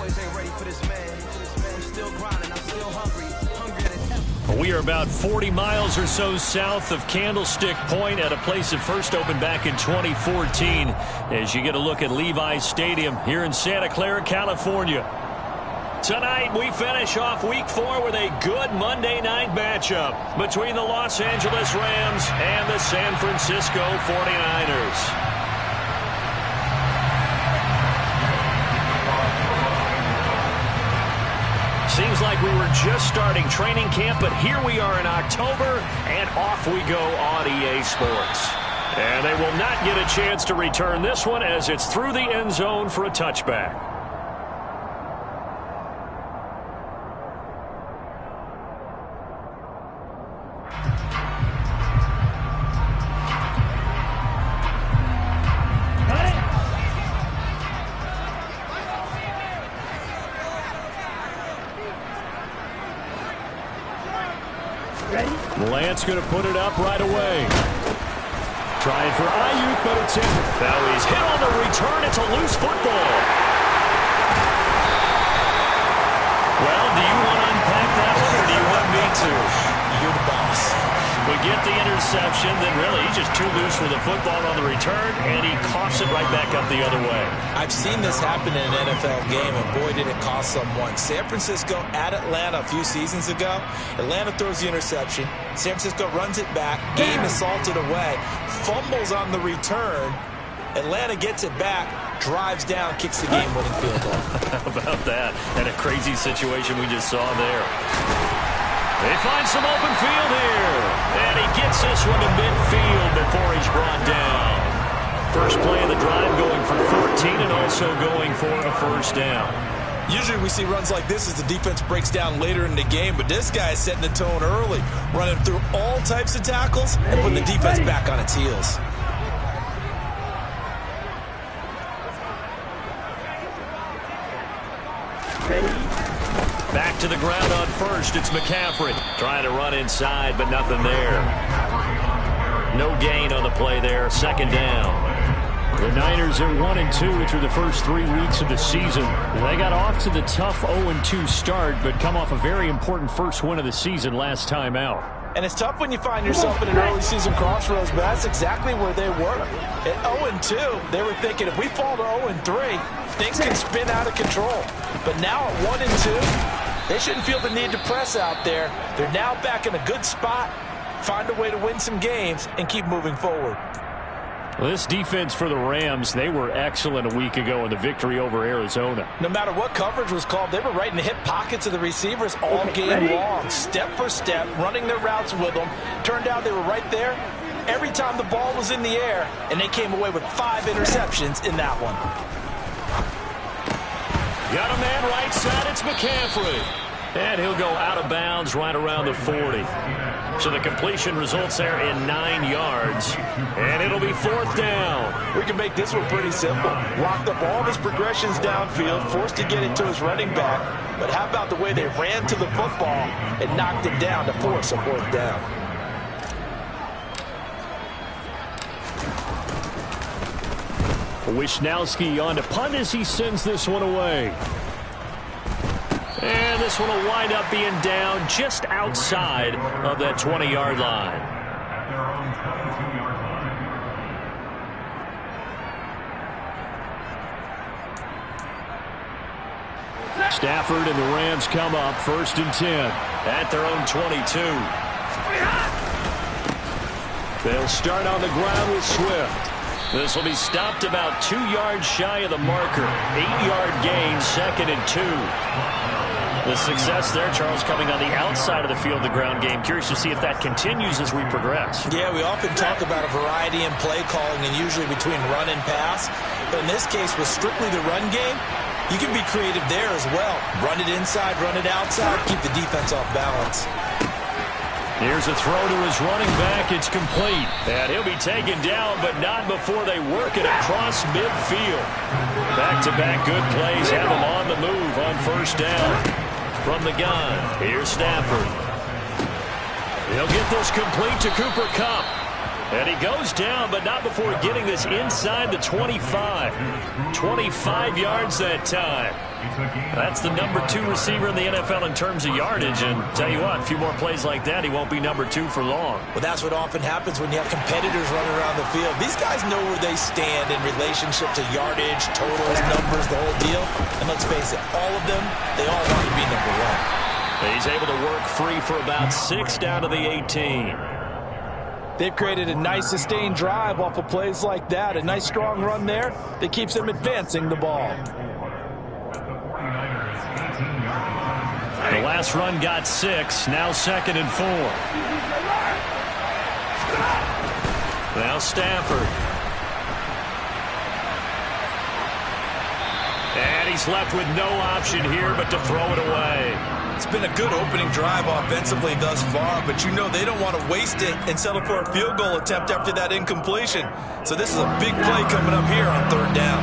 boys ain't ready for this man. I'm still grinding, I'm still hungry. Hungrier than ever. We are about 40 miles or so south of Candlestick Point at a place that first opened back in 2014 as you get a look at Levi's Stadium here in Santa Clara, California. Tonight, we finish off Week 4 with a good Monday night matchup between the Los Angeles Rams and the San Francisco 49ers. Seems like we were just starting training camp, but here we are in October, and off we go on EA Sports. And they will not get a chance to return this one as it's through the end zone for a touchback. Lance going to put it up right away. Trying for Ayuk, but it's in. Now he's hit on the return. It's a loose football. Well, do you want to unpack that one, or do you want me to? You're the boss. We get the interception, then really he's just too loose for the football on the return, and he coughs it right back up the other way. I've seen this happen in an NFL game, and boy, did it cost someone. San Francisco at Atlanta a few seasons ago. Atlanta throws the interception. San Francisco runs it back. Game is salted away. Fumbles on the return. Atlanta gets it back, drives down, kicks the game-winning field goal. How about that? And a crazy situation we just saw there. They find some open field here. And he gets this one to midfield before he's brought down. First play of the drive going for 14 and also going for a first down. Usually we see runs like this as the defense breaks down later in the game, but this guy is setting the tone early, running through all types of tackles and putting the defense back on its heels. Back to the ground on first. It's McCaffrey trying to run inside, but nothing there. No gain on the play there. Second down. The Niners are 1-2 through the first 3 weeks of the season. They got off to the tough 0-2 start, but come off a very important first win of the season last time out. And it's tough when you find yourself in an early season crossroads, but that's exactly where they were. At 0-2, they were thinking if we fall to 0-3, things can spin out of control. But now at 1-2, they shouldn't feel the need to press out there. They're now back in a good spot, find a way to win some games, and keep moving forward. Well, this defense for the Rams, they were excellent a week ago in the victory over Arizona. No matter what coverage was called, they were right in the hip pockets of the receivers all game long, step for step, running their routes with them. Turned out they were right there every time the ball was in the air, and they came away with 5 interceptions in that one. Got a man right side. It's McCaffrey. And he'll go out of bounds right around the 40. So the completion results there in 9 yards. And it'll be fourth down. We can make this one pretty simple. Locked up all of his progressions downfield, forced to get it to his running back. But how about the way they ran to the football and knocked it down to force a fourth down? Wishnowski on to punt as he sends this one away. And this one will wind up being down just outside of that 20-yard line. Stafford and the Rams come up 1st and 10. At their own 22. They'll start on the ground with Swift. This will be stopped about 2 yards shy of the marker. 8-yard gain, 2nd and 2. The success there, Charles, coming on the outside of the field, the ground game. Curious to see if that continues as we progress. Yeah, we often talk about a variety in play calling and usually between run and pass. But in this case, with strictly the run game, you can be creative there as well. Run it inside, run it outside, keep the defense off balance. Here's a throw to his running back. It's complete. And he'll be taken down, but not before they work it across midfield. Back-to-back good plays have him on the move on first down. From the gun, here's Stafford. He'll get this complete to Cooper Kupp. And he goes down, but not before getting this inside the 25. 25 yards that time. That's the number 2 receiver in the NFL in terms of yardage. And tell you what, a few more plays like that, he won't be number 2 for long. Well, that's what often happens when you have competitors running around the field. These guys know where they stand in relationship to yardage, totals, numbers, the whole deal. And let's face it, all of them, they all want to be number 1. He's able to work free for about 6 down to the 18. They've created a nice sustained drive off of plays like that. A nice strong run there that keeps them advancing the ball. The last run got 6. Now 2nd and 4. Now Stafford. And he's left with no option here but to throw it away. It's been a good opening drive offensively thus far, but you know they don't want to waste it and settle for a field goal attempt after that incompletion. So this is a big play coming up here on 3rd down.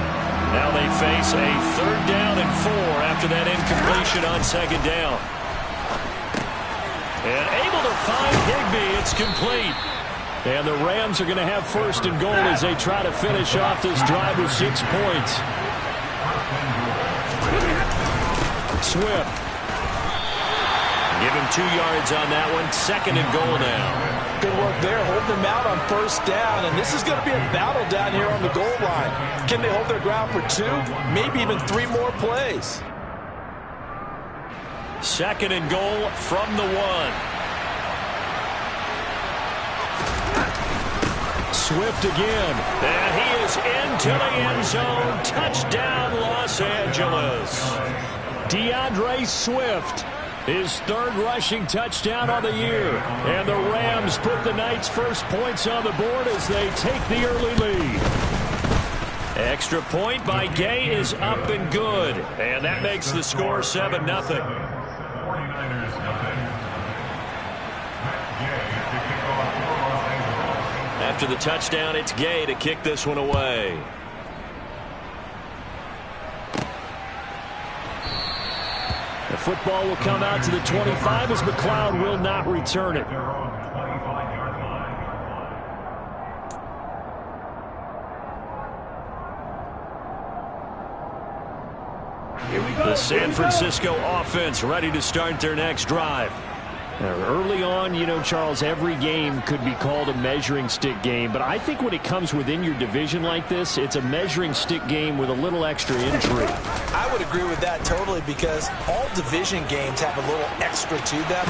Now they face a 3rd down and 4 after that incompletion on 2nd down. And able to find Higbee. It's complete. And the Rams are going to have 1st and goal as they try to finish off this drive with 6 points. Swift. Give him 2 yards on that one. 2nd and goal now. Good work there, holding them out on 1st down. And this is going to be a battle down here on the goal line. Can they hold their ground for 2, maybe even 3 more plays? 2nd and goal from the 1. Swift again. And he is into the end zone. Touchdown, Los Angeles. DeAndre Swift. His 3rd rushing touchdown on the year. And the Rams put the Knights' first points on the board as they take the early lead. Extra point by Gay is up and good. And that makes the score 7-0. After the touchdown, it's Gay to kick this one away. The football will come out to the 25 as McLeod will not return it. The San Francisco offense ready to start their next drive. Early on, you know, Charles, every game could be called a measuring stick game, but I think when it comes within your division like this, it's a measuring stick game with a little extra intrigue. I would agree with that totally because all division games have a little extra to them.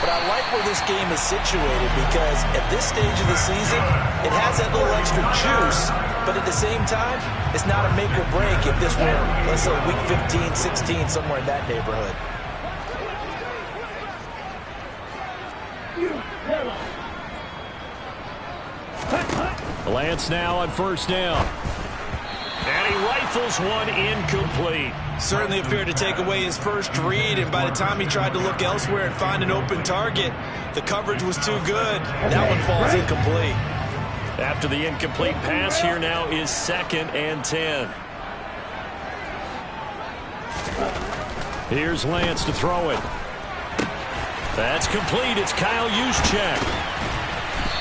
But I like where this game is situated because at this stage of the season, it has that little extra juice, but at the same time, it's not a make or break if this were, let's say, week 15, 16, somewhere in that neighborhood. Lance now on 1st down. And he rifles one incomplete. Certainly appeared to take away his first read, and by the time he tried to look elsewhere and find an open target, the coverage was too good. That one falls incomplete. After the incomplete pass, here now is 2nd and 10. Here's Lance to throw it. That's complete. It's Kyle Juszczyk.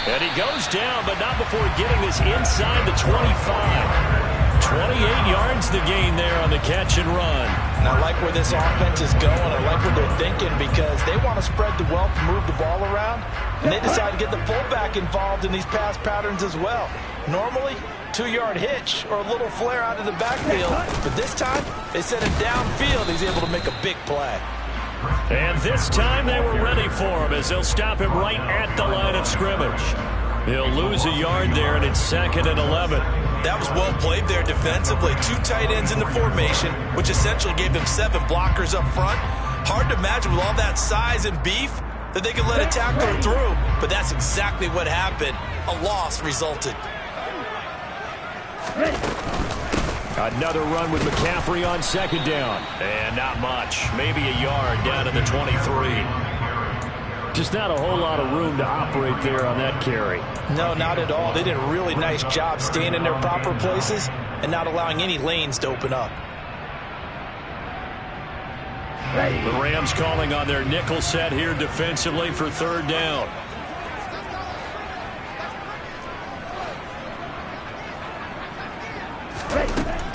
And he goes down, but not before getting this inside the 25. 28 yards the gain there on the catch and run. And I like where this offense is going. I like what they're thinking because they want to spread the wealth, move the ball around, and they decide to get the fullback involved in these pass patterns as well. Normally, 2-yard hitch or a little flare out of the backfield, but this time they send it downfield. He's able to make a big play. And this time they were ready for him as they'll stop him right at the line of scrimmage. He'll lose a yard there, and it's 2nd and 11. That was well played there defensively. 2 tight ends in the formation, which essentially gave them 7 blockers up front. Hard to imagine with all that size and beef that they could let a tackler through, but that's exactly what happened. A loss resulted. Another run with McCaffrey on 2nd down. And not much. Maybe a yard down to the 23. Just not a whole lot of room to operate there on that carry. No, not at all. They did a really nice job staying in their proper places and not allowing any lanes to open up. The Rams calling on their nickel set here defensively for 3rd down.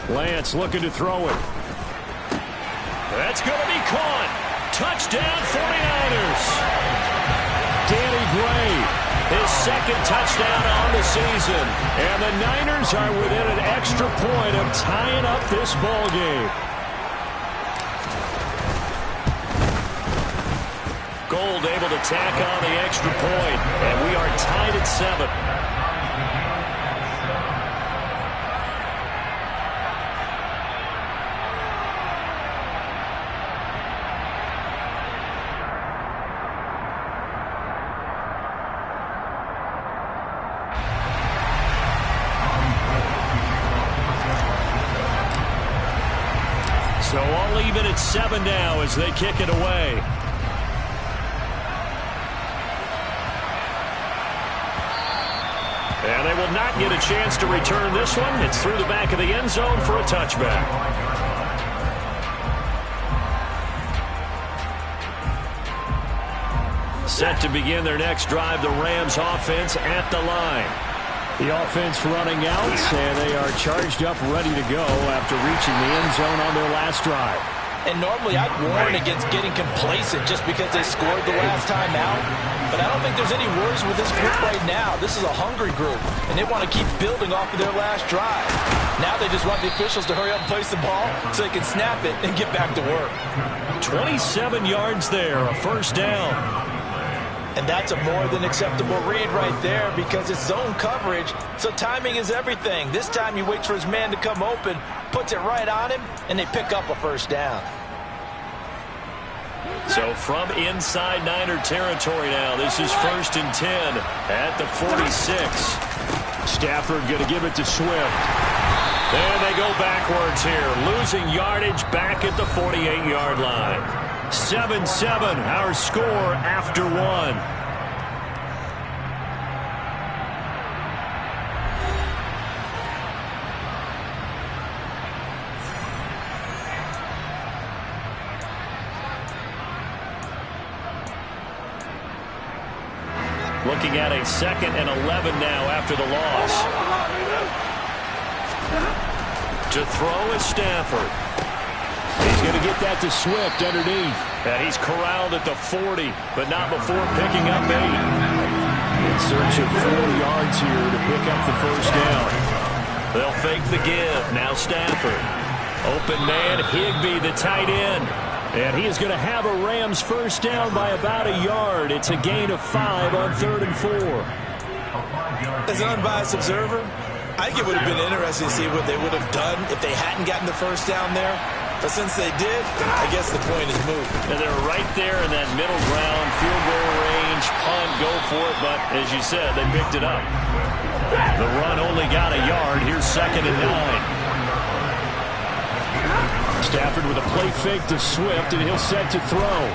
Lance looking to throw it. That's going to be caught. Touchdown 49ers. Danny Gray, His second touchdown on the season. and the Niners are within an extra point of tying up this ball game. Gold able to tack on the extra point, and we are tied at 7. So all even at 7 now as they kick it away. And they will not get a chance to return this one. It's through the back of the end zone for a touchback. Set to begin their next drive, the Rams offense at the line. The offense running out, and they are charged up, ready to go after reaching the end zone on their last drive. And normally I'd warn against getting complacent just because they scored the last time out. But I don't think there's any worries with this group right now. This is a hungry group, and they want to keep building off of their last drive. Now they just want the officials to hurry up and place the ball so they can snap it and get back to work. 27 yards there, a first down. And that's a more than acceptable read right there because it's zone coverage, so timing is everything. This time he waits for his man to come open, puts it right on him, and they pick up a first down. So from inside Niner territory now, this is 1st and 10 at the 46. Stafford going to give it to Swift. There they go backwards here, losing yardage back at the 48-yard line. 7-7, our score after 1. Looking at a 2nd and 11 now after the loss. To throw is Stafford. He's going to get that to Swift underneath. And he's corralled at the 40, but not before picking up 8. In search of 4 yards here to pick up the first down. They'll fake the give. Now Stafford. Open man, Higbee, the tight end. And he is going to have a Rams first down by about a yard. It's a gain of 5 on 3rd and 4. As an unbiased observer, I think it would have been interesting to see what they would have done if they hadn't gotten the first down there. But since they did, I guess the point is moved. And they're right there in that middle ground, field goal range, punt, go for it. But as you said, they picked it up. The run only got a yard. Here's 2nd and 9. Stafford with a play fake to Swift, and he'll set to throw.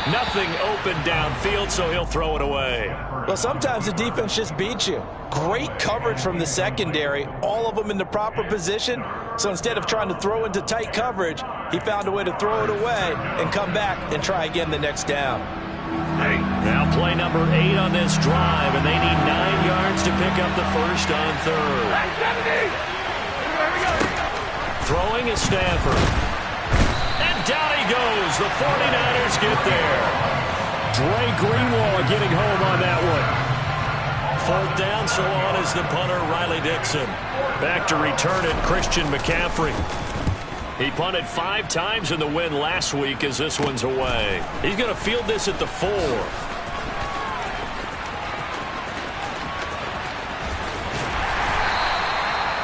Nothing open downfield, so he'll throw it away. Well, sometimes the defense just beats you. Great coverage from the secondary, all of them in the proper position. So instead of trying to throw into tight coverage, he found a way to throw it away and come back and try again the next down. Now play number 8 on this drive, and they need 9 yards to pick up the first on 3rd. Throwing is Stafford. And down he goes. The 49ers get there. Dre Greenlaw getting home on that one. 4th down, so on is the punter, Riley Dixon. Back to return it, Christian McCaffrey. He punted 5 times in the win last week as this one's away. He's going to field this at the 4.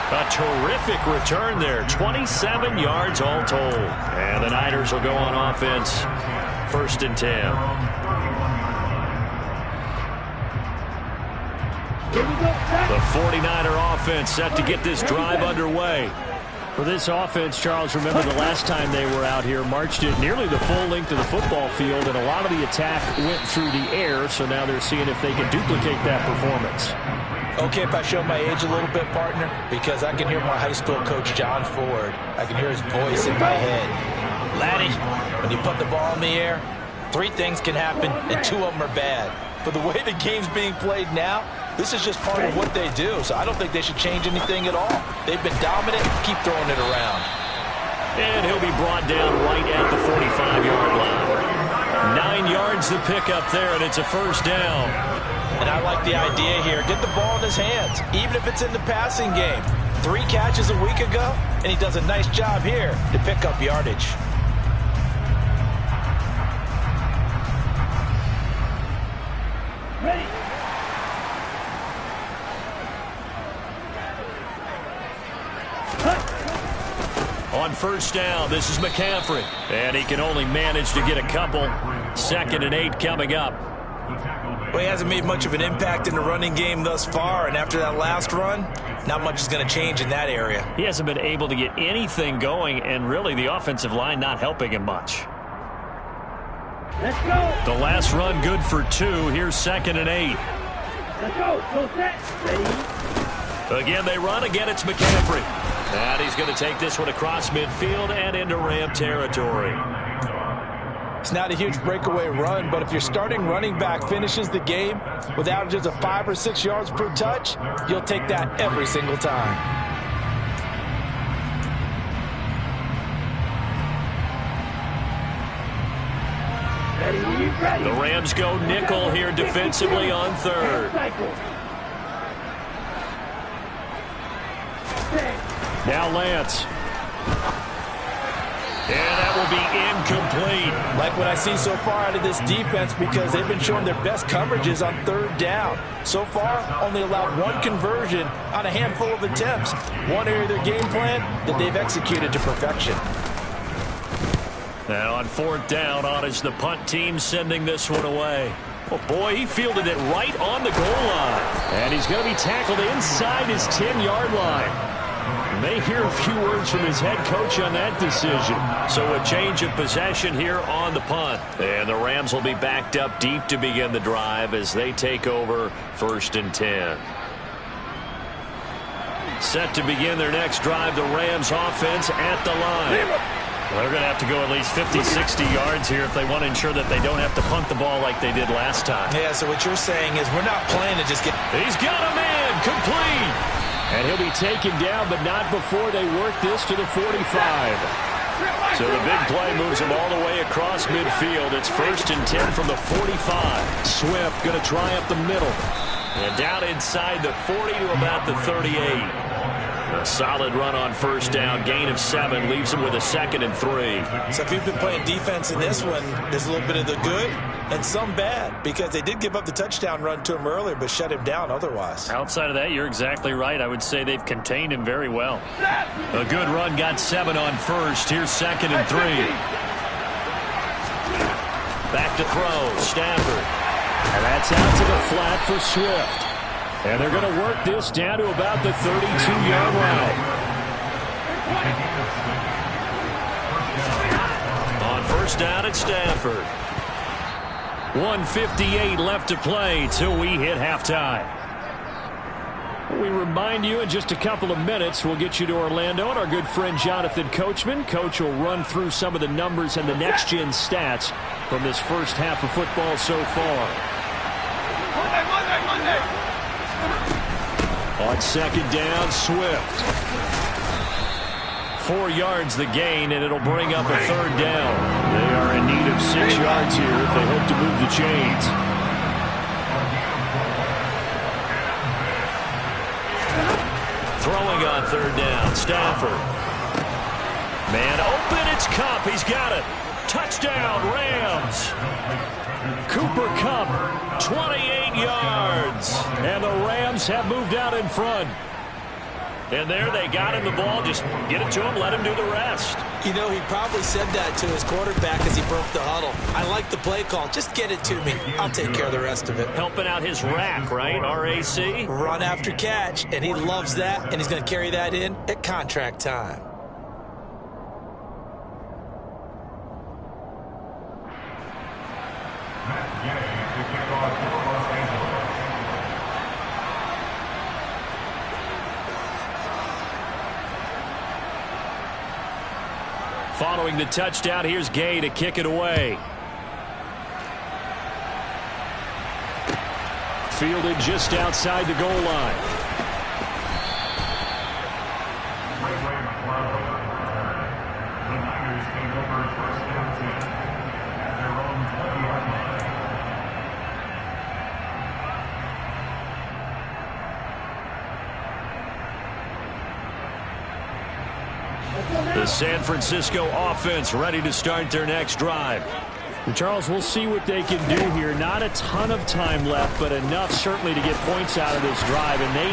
A terrific return there. 27 yards all told. And the Niners will go on offense. 1st and 10. The 49er offense set to get this drive underway. For this offense, Charles, remember the last time they were out here, marched it nearly the full length of the football field, and a lot of the attack went through the air, so now they're seeing if they can duplicate that performance. Okay, if I show my age a little bit, partner, because I can hear my high school coach, John Ford. I can hear his voice in my head. Laddie, when you put the ball in the air, 3 things can happen, and 2 of them are bad. But the way the game's being played now, This is just part of what they do, so I don't think they should change anything at all. They've been dominant. Keep throwing it around. And he'll be brought down right at the 45-yard line. 9 yards to pick up there, and it's a first down. And I like the idea here. Get the ball in his hands, even if it's in the passing game. 3 catches a week ago, and he does a nice job here to pick up yardage. Ready. On first down, this is McCaffrey. And he can only manage to get a couple. 2nd and 8 coming up. Well, he hasn't made much of an impact in the running game thus far, and after that last run, not much is going to change in that area. He hasn't been able to get anything going, and really the offensive line not helping him much. Let's go. The last run good for 2. Here's 2nd and 8. Let's go. So set. Ready. Again, they run. Again, it's McCaffrey. And he's going to take this one across midfield and into Ram territory. It's not a huge breakaway run, but if your starting running back finishes the game with averages of 5 or 6 yards per touch, you'll take that every single time. Ready. The Rams go nickel here defensively on 3rd. Now Lance. And that will be incomplete. Like what I see so far out of this defense, because they've been showing their best coverages on 3rd down. So far, only allowed 1 conversion on a handful of attempts. One area of their game plan that they've executed to perfection. Now on 4th down, on is the punt team sending this one away. Oh boy, he fielded it right on the goal line. And he's going to be tackled inside his 10-yard line. May hear a few words from his head coach on that decision. So a change of possession here on the punt. And the Rams will be backed up deep to begin the drive as they take over 1st and 10. Set to begin their next drive, the Rams offense at the line. They're going to have to go at least 50, 60 yards here if they want to ensure that they don't have to punt the ball like they did last time. Yeah, so what you're saying is we're not playing to just get... He's got a man, complete. And he'll be taken down, but not before they work this to the 45. So the big play moves him all the way across midfield. It's 1st and 10 from the 45. Swift going to try up the middle. And down inside the 40 to about the 38. A solid run on 1st down. Gain of 7 leaves him with a 2nd and 3. So if you've been playing defense in this one, there's a little bit of the good and some bad, because they did give up the touchdown run to him earlier but shut him down otherwise. Outside of that, you're exactly right. I would say they've contained him very well. A good run, got 7 on 1st. Here's 2nd and 3. Back to throw, Stafford. And that's out to the flat for Swift. And they're going to work this down to about the 32-yard line. On 1st down at Stafford. 1:58 left to play till we hit halftime. We remind you in just a couple of minutes we'll get you to Orlando and our good friend Jonathan Coachman. Coach will run through some of the numbers and the next-gen stats from this first half of football so far. Monday. On 2nd down, Swift. 4 yards the gain, and it'll bring up a 3rd down. They are in need of 6 yards here if they hope to move the chains. Throwing on 3rd down, Stafford. Man open, it's Kupp. He's got it. Touchdown, Rams. Cooper Kupp, 28 yards. and the Rams have moved out in front. And there they got him the ball. Just get it to him, let him do the rest. You know, he probably said that to his quarterback as he broke the huddle. I like the play call. Just get it to me. I'll take care of the rest of it. Helping out his rack, right? RAC? Run after catch, and he loves that, and he's going to carry that in at contract time. Following the touchdown, here's Gay to kick it away. Fielded just outside the goal line. The San Francisco offense ready to start their next drive. And Charles, we'll see what they can do here. Not a ton of time left, but enough certainly to get points out of this drive. And he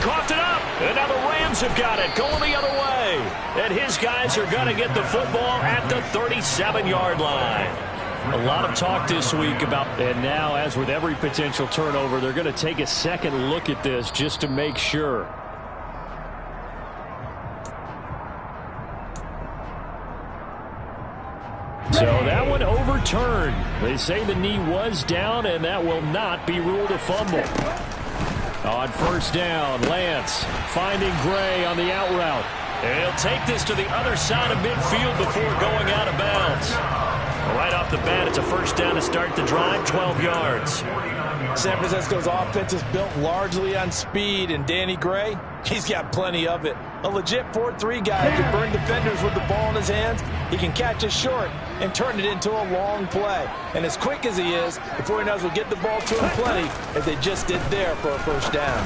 coughed it up. And now the Rams have got it going the other way. And his guys are going to get the football at the 37-yard line. A lot of talk this week about, and now as with every potential turnover, they're going to take a second look at this just to make sure. So that one overturned. They say the knee was down, and that will not be ruled a fumble. On first down, Lance finding Gray on the out route. And he'll take this to the other side of midfield before going out of bounds. Right off the bat, it's a first down to start the drive, 12 yards. San Francisco's offense is built largely on speed, and Danny Gray, he's got plenty of it. A legit 4-3 guy who can burn defenders with the ball in his hands. He can catch it short and turn it into a long play. And as quick as he is, the 49ers will get the ball to him plenty, as they just did there for a first down.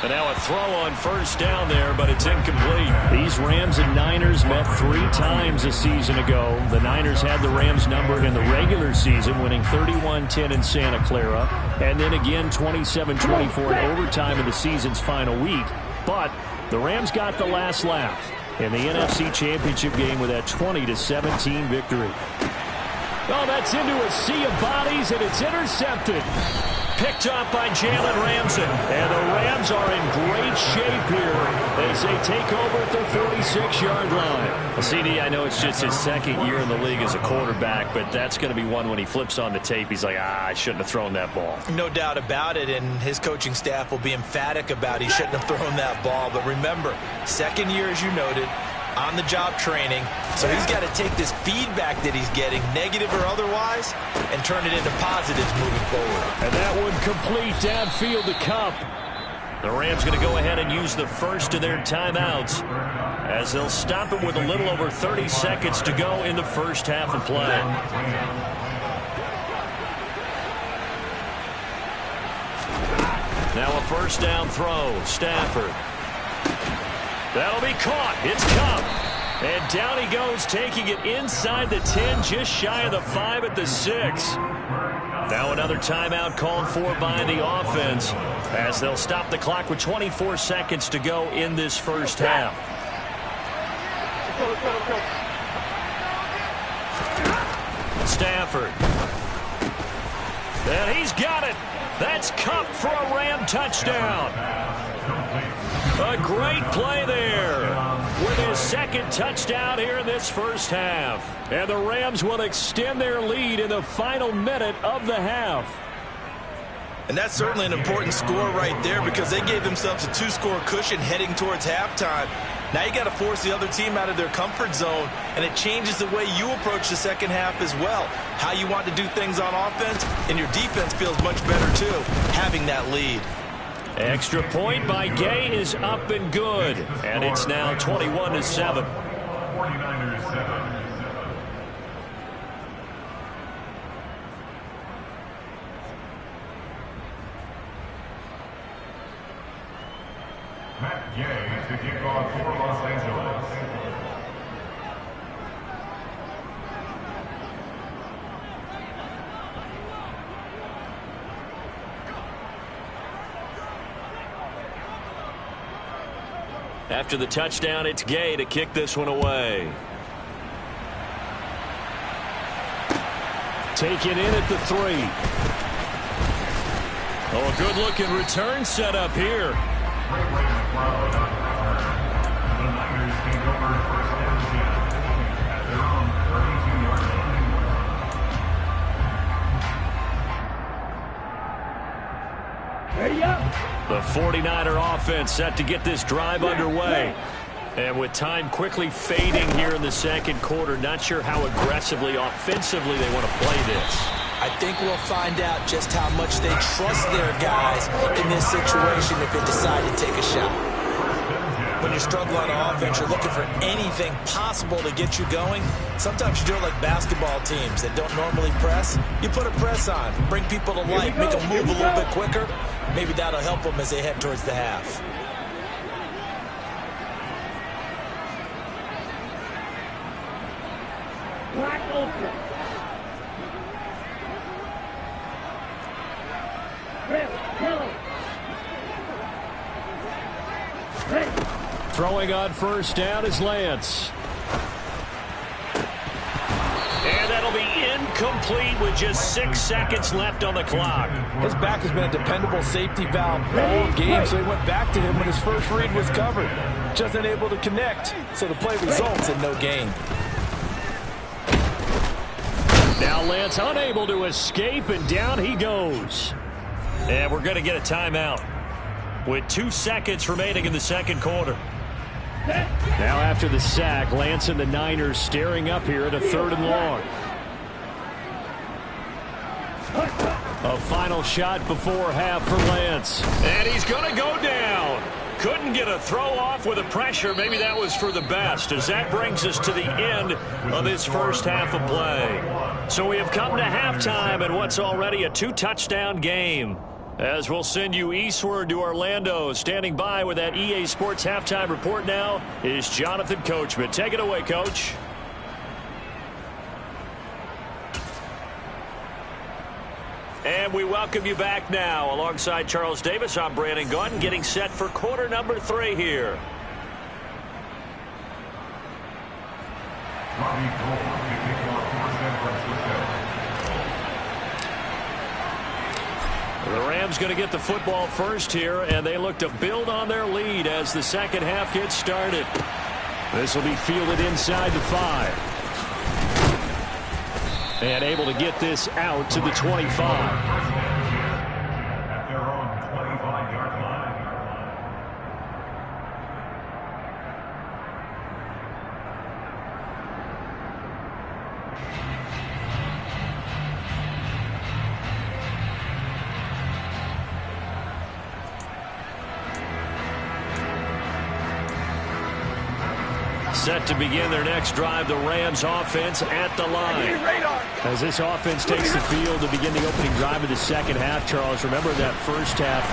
And now a throw on first down there, but it's incomplete. These Rams and Niners met 3 times a season ago. The Niners had the Rams number in the regular season, winning 31-10 in Santa Clara, and then again 27-24 in overtime in the season's final week. But the Rams got the last laugh in the NFC Championship game with that 20-17 victory. Oh, that's into a sea of bodies, and it's intercepted. Picked up by Jalen Ramsey. And the Rams are in great shape here as they take over at the 46-yard line. Well, CD, I know it's just his second year in the league as a quarterback, but that's going to be one when he flips on the tape. He's like, I shouldn't have thrown that ball. No doubt about it, and his coaching staff will be emphatic about he shouldn't have thrown that ball. But remember, second year, as you noted, on-the-job training, so he's got to take this feedback that he's getting, negative or otherwise, and turn it into positives moving forward. And that one complete downfield to Kupp. The Rams going to go ahead and use the first of their timeouts as they'll stop it with a little over 30 seconds to go in the first half of play. Now a first down throw, Stafford. That'll be caught. It's Kupp. And down he goes, taking it inside the 10, just shy of the 5 at the 6. Now another timeout called for by the offense as they'll stop the clock with 24 seconds to go in this first half. Stafford. And he's got it. That's Kupp for a Ram touchdown. A great play there with his second touchdown here in this first half. And the Rams will extend their lead in the final minute of the half. And that's certainly an important score right there because they gave themselves a 2-score cushion heading towards halftime. Now you got to force the other team out of their comfort zone, and it changes the way you approach the second half as well. How you want to do things on offense, and your defense feels much better too, having that lead. Extra point by Gay is up and good. And it's now 21-7. 49ers 7. Matt Gay to kick off for Los Angeles. After the touchdown, it's Gay to kick this one away. Taken in at the 3. Oh, a good-looking return set up here. The Niners take over first down at their own 32-yard line. Ready up. The 49er offense set to get this drive underway. And with time quickly fading here in the second quarter, not sure how aggressively, offensively they want to play this. I I think we'll find out just how much they trust their guys in this situation if they decide to take a shot. When you're struggling on offense, you're looking for anything possible to get you going. Sometimes you do it like basketball teams that don't normally press. You put a press on, bring people to life, make them move a little bit quicker. Maybe that'll help them as they head towards the half. Black Ultra. Red, yellow. Red. Throwing on first down is Lance. And that'll be incomplete with just 6 seconds left on the clock. His back has been a dependable safety valve all game, so he went back to him when his first read was covered. Just unable to connect, so the play results in no gain. Now Lance unable to escape, and down he goes. And we're going to get a timeout with 2 seconds remaining in the second quarter. Now after the sack, Lance and the Niners staring up here at a 3rd and long. A final shot before half for Lance. And he's going to go down. Couldn't get a throw off with the pressure. Maybe that was for the best, as that brings us to the end of this first half of play. So we have come to halftime in what's already a 2-touchdown game. As we'll send you eastward to Orlando. Standing by with that EA Sports halftime report now is Jonathan Coachman. Take it away, Coach. And we welcome you back now. Alongside Charles Davis, I'm Brandon Gaudin, getting set for quarter number 3 here. The Rams going to get the football first here, and they look to build on their lead as the second half gets started. This will be fielded inside the 5. And able to get this out to the 25. Set to begin their next drive, the Rams offense at the line. As this offense takes the field to begin the opening drive of the second half, Charles, remember that first half,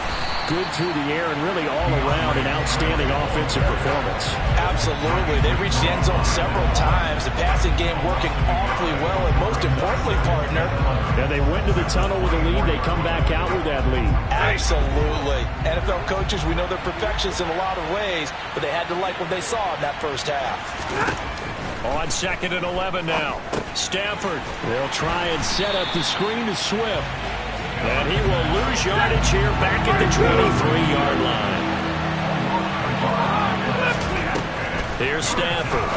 good through the air and really all around an outstanding offensive performance. Absolutely. They reached the end zone several times. The passing game working awfully well, and most importantly, partner. Yeah, they went to the tunnel with a lead. They come back out with that lead. Absolutely. NFL coaches, we know they're perfectionists in a lot of ways, but they had to like what they saw in that first half. On 2nd and 11 now. Stafford. They'll try and set up the screen to Swift. And he will lose yardage here back at the 23-yard line. Here's Stafford.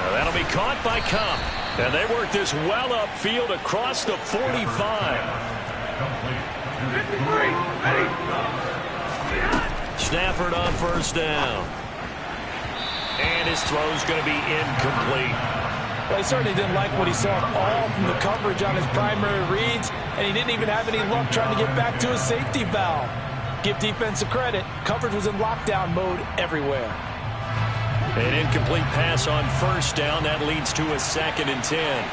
Now that'll be caught by Kupp. And they work this well upfield across the 45. Stafford on first down. And his throw's going to be incomplete. Well, he certainly didn't like what he saw all from the coverage on his primary reads, and he didn't even have any luck trying to get back to his safety valve. Give defensive credit. Coverage was in lockdown mode everywhere. An incomplete pass on first down. That leads to a 2nd and 10.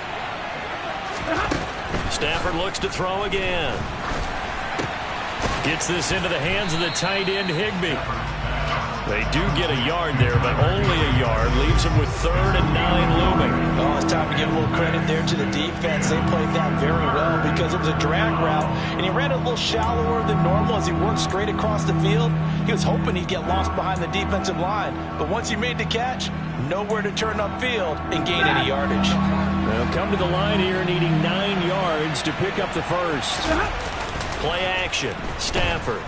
Stafford looks to throw again. Gets this into the hands of the tight end, Higbee. They do get a yard there, but only a yard. Leaves them with 3rd and 9 looming. Oh, it's time to give a little credit there to the defense. They played that very well because it was a drag route, and he ran a little shallower than normal as he worked straight across the field. He was hoping he'd get lost behind the defensive line, but once he made the catch, nowhere to turn upfield and gain any yardage. They'll come to the line here needing 9 yards to pick up the first. Play action. Stafford.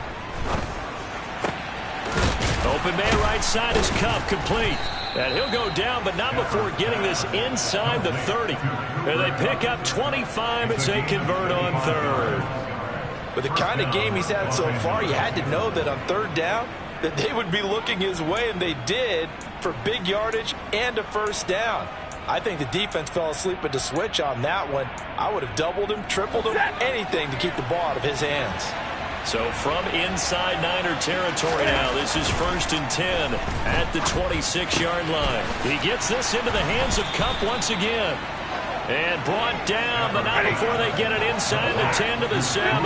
Open man right side is Kupp, complete. And he'll go down, but not before getting this inside the 30. And they pick up 25 as they convert on 3rd. With the kind of game he's had so far, you had to know that on 3rd down, that they would be looking his way, and they did, for big yardage and a first down. I think the defense fell asleep at the switch on that one. I would have doubled him, tripled him, anything to keep the ball out of his hands. So from inside Niner territory now, this is 1st and 10 at the 26-yard line. He gets this into the hands of Kupp once again. And brought down, but not before they get it inside the 10 to the 7.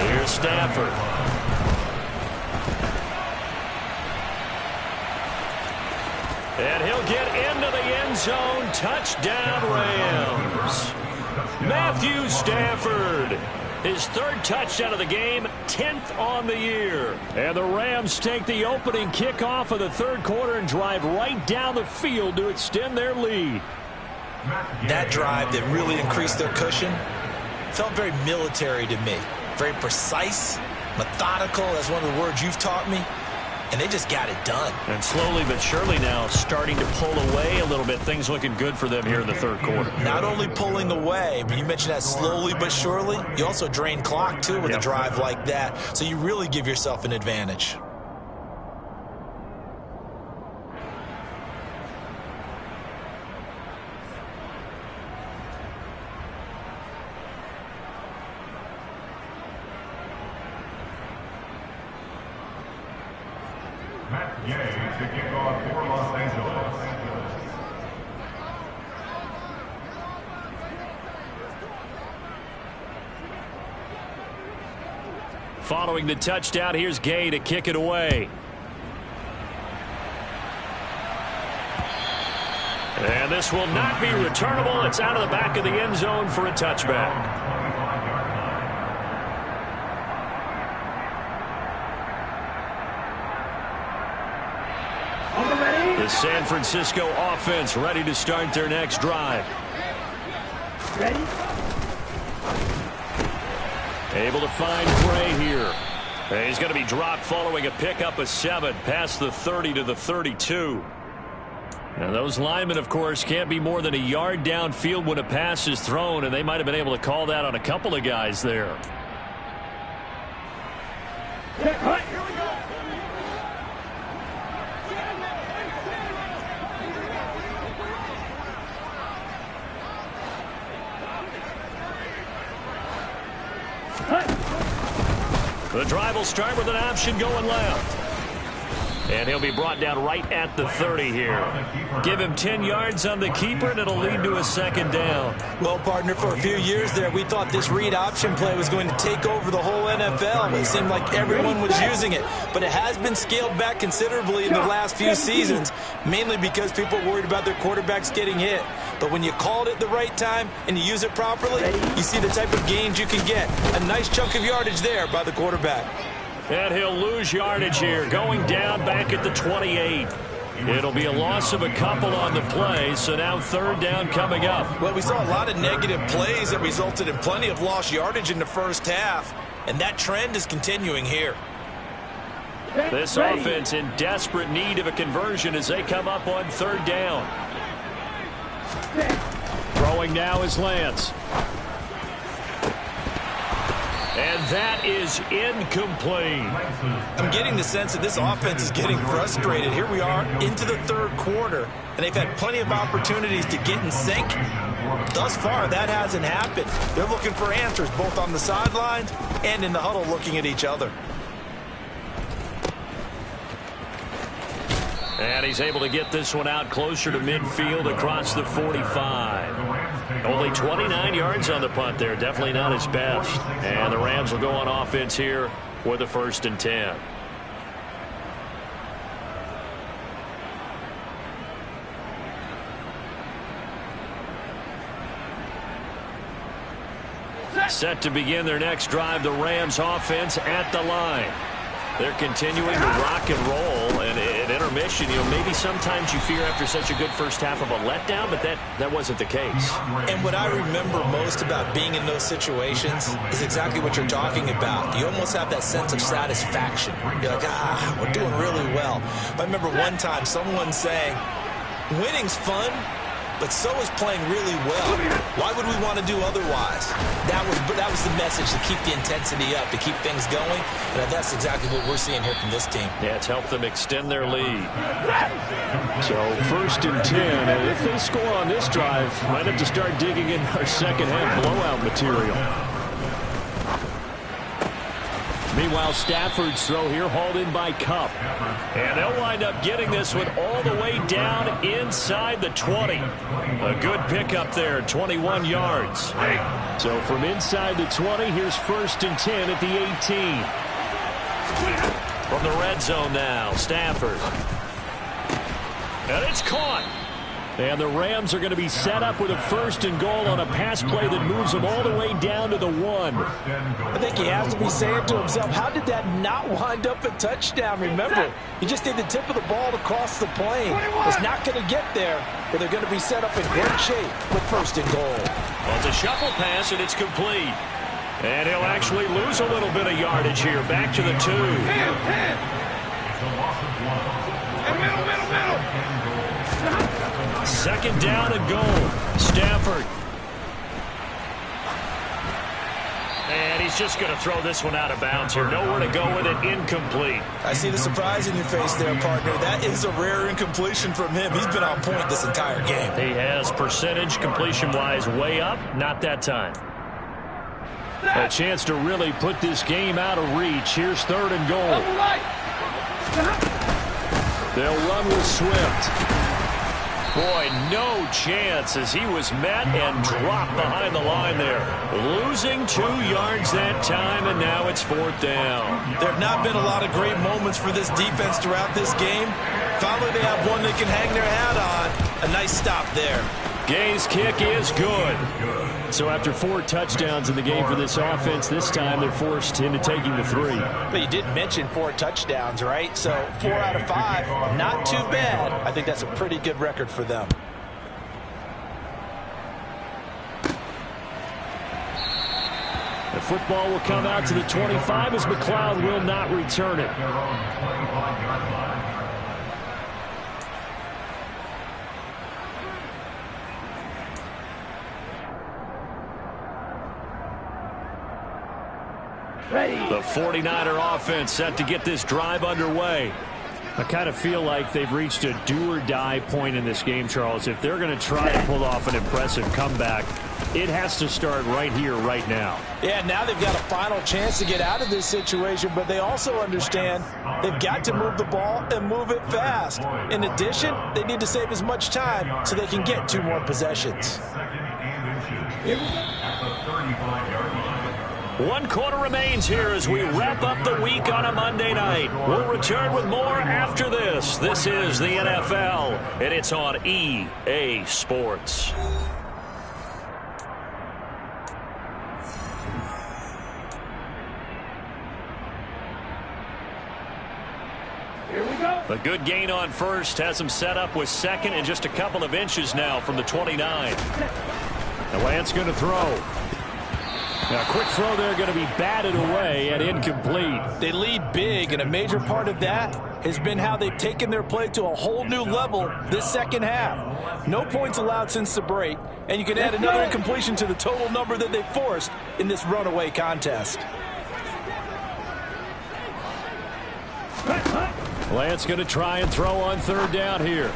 Here's Stafford. And he'll get into the end zone. Touchdown, Rams. Matthew Stafford, his 3rd touchdown of the game, 10th on the year. And the Rams take the opening kickoff of the 3rd quarter and drive right down the field to extend their lead. That drive that really increased their cushion felt very military to me. Very precise, methodical, that's one of the words you've taught me. And they just got it done. And slowly but surely now starting to pull away a little bit. Things looking good for them here in the 3rd quarter. Not only pulling away, but you mentioned that slowly but surely. You also drain clock, too, with a drive like that. So you really give yourself an advantage. Matt Gay to kick off for Los Angeles. Following the touchdown, here's Gay to kick it away. And this will not be returnable. It's out of the back of the end zone for a touchback. The San Francisco offense ready to start their next drive. Ready? Able to find Bray here. And he's going to be dropped following a pickup of 7 past the 30 to the 32. Now those linemen, of course, can't be more than a yard downfield when a pass is thrown, and they might have been able to call that on a couple of guys there. Set, hut. Here we go. The drive will start with an option going left. And he'll be brought down right at the 30 here. Give him 10 yards on the keeper, and it'll lead to a 2nd down. Well, partner, for a few years there, we thought this read option play was going to take over the whole NFL. It seemed like everyone was using it. But it has been scaled back considerably in the last few seasons, mainly because people are worried about their quarterbacks getting hit. But when you call it at the right time and you use it properly, you see the type of gains you can get. A nice chunk of yardage there by the quarterback. And he'll lose yardage here, going down back at the 28. It'll be a loss of a couple on the play, so now 3rd down coming up. Well, we saw a lot of negative plays that resulted in plenty of lost yardage in the first half, and that trend is continuing here. This offense in desperate need of a conversion as they come up on 3rd down. Throwing now is Lance. And that is incomplete. I'm getting the sense that this offense is getting frustrated. Here we are into the 3rd quarter, and they've had plenty of opportunities to get in sync. Thus far, that hasn't happened. They're looking for answers both on the sidelines and in the huddle looking at each other. And he's able to get this one out closer to midfield across the 45. Only 29 yards on the punt there. Definitely not his best. And the Rams will go on offense here with a 1st and 10. Set to begin their next drive, the Rams offense at the line. They're continuing to rock and roll, and at intermission, maybe sometimes you fear after such a good first half of a letdown, but that wasn't the case. And what I remember most about being in those situations is exactly what you're talking about. You almost have that sense of satisfaction. You're like, we're doing really well. I remember one time someone saying, winning's fun, but so is playing really well. Why would we want to do otherwise? That was the message, to keep the intensity up, to keep things going, and that's exactly what we're seeing here from this team. Yeah, it's helped them extend their lead. So 1st and 10, and if they score on this drive, might have to start digging in our second half blowout material. Meanwhile, Stafford's throw here hauled in by Kupp. And they'll wind up getting this one all the way down inside the 20. A good pickup there, 21 yards. So from inside the 20, here's 1st and 10 at the 18. From the red zone now, Stafford. And it's caught. And the Rams are going to be set up with a 1st and goal on a pass play that moves them all the way down to the 1. I think he has to be saying to himself, how did that not wind up a touchdown? Remember, you just need the tip of the ball to cross the plane. It's not going to get there, but they're going to be set up in great shape with 1st and goal. Well, it's a shuffle pass, and it's complete. And he'll actually lose a little bit of yardage here. Back to the 2. Middle. 2nd down and goal. Stafford. And he's just going to throw this one out of bounds here. Nowhere to go with it. Incomplete. I see the surprise in your face there, partner. That is a rare incompletion from him. He's been on point this entire game. He has percentage completion-wise way up. Not that time. A chance to really put this game out of reach. Here's 3rd and goal. They'll run with Swift. Boy, no chance as he was met and dropped behind the line there. Losing 2 yards that time, and now it's 4th down. There have not been a lot of great moments for this defense throughout this game. Finally, they have one they can hang their hat on. A nice stop there. Gay's kick is good. So after 4 touchdowns in the game for this offense, this time they're forced into taking the 3. But you did mention 4 touchdowns, right? So 4 out of 5, not too bad. I think that's a pretty good record for them. The football will come out to the 25 as McLeod will not return it. The 49er offense set to get this drive underway. I kind of feel like they've reached a do-or-die point in this game, Charles. If they're going to try to pull off an impressive comeback, it has to start right here, right now. Yeah, now they've got a final chance to get out of this situation, but they also understand they've got to move the ball and move it fast. In addition, they need to save as much time so they can get 2 more possessions. 1 quarter remains here as we wrap up the week on a Monday night. We'll return with more after this. This is the NFL, and it's on EA Sports. Here we go. A good gain on 1st has him set up with 2nd and just a couple of inches now from the 29. The Lance going to throw. Now, a quick throw there going to be batted away and incomplete. They lead big, and a major part of that has been how they've taken their play to a whole new level this second half. No points allowed since the break, and you can add another incompletion to the total number that they forced in this runaway contest. Lance going to try and throw on 3rd down here.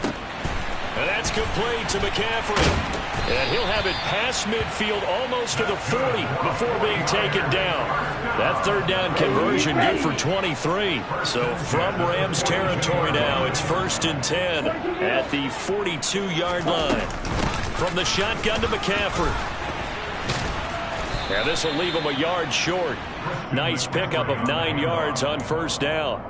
And that's complete to McCaffrey. And he'll have it past midfield almost to the 40 before being taken down. That 3rd down conversion good for 23. So from Rams territory now, it's 1st and 10 at the 42-yard line. From the shotgun to McCaffrey. And this will leave him a yard short. Nice pickup of 9 yards on 1st down.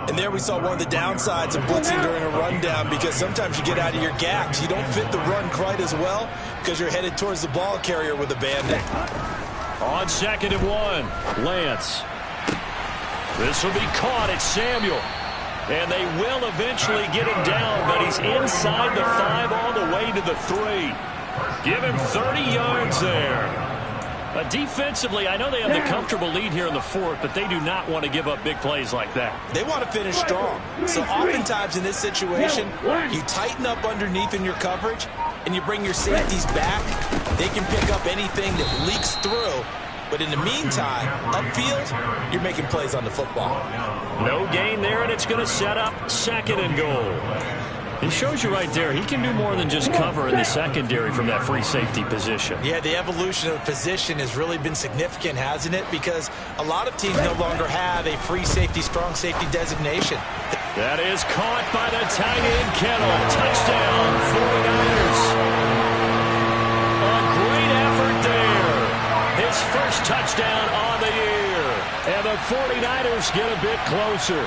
And there we saw one of the downsides of blitzing during a rundown, because sometimes you get out of your gaps. You don't fit the run quite as well because you're headed towards the ball carrier with a bandit. On 2nd and 1, Lance. This will be caught. It's Samuel. And they will eventually get him down, but he's inside the 5 all the way to the 3. Give him 30 yards there. Defensively, I know they have the comfortable lead here in the 4th, but they do not want to give up big plays like that. They want to finish strong. So oftentimes in this situation, you tighten up underneath in your coverage, and you bring your safeties back, they can pick up anything that leaks through. But in the meantime, upfield, you're making plays on the football. No gain there, and it's going to set up 2nd and goal. It shows you right there, he can do more than just cover in the secondary from that free safety position. Yeah, the evolution of the position has really been significant, hasn't it? Because a lot of teams no longer have a free safety, strong safety designation. That is caught by the tight end, Kittle. Touchdown, 49ers. A great effort there. His first touchdown on the year. And the 49ers get a bit closer.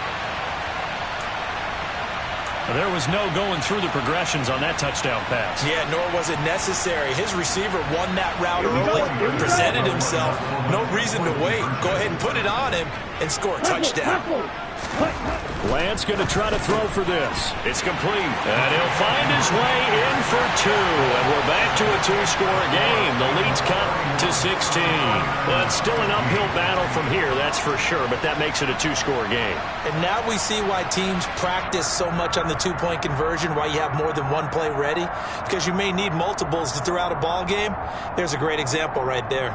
There was no going through the progressions on that touchdown pass. Yeah, nor was it necessary. His receiver won that route early, presented himself. No reason to wait. Go ahead and put it on him and score a touchdown. Lance going to try to throw for this. It's complete. And he'll find his way in for 2. And we're back to a 2-score game. The lead's cut to 16. Well, it's still an uphill battle from here, that's for sure, but that makes it a 2-score game. And now we see why teams practice so much on the 2-point conversion, why you have more than one play ready, because you may need multiples to throw out a ball game. There's a great example right there.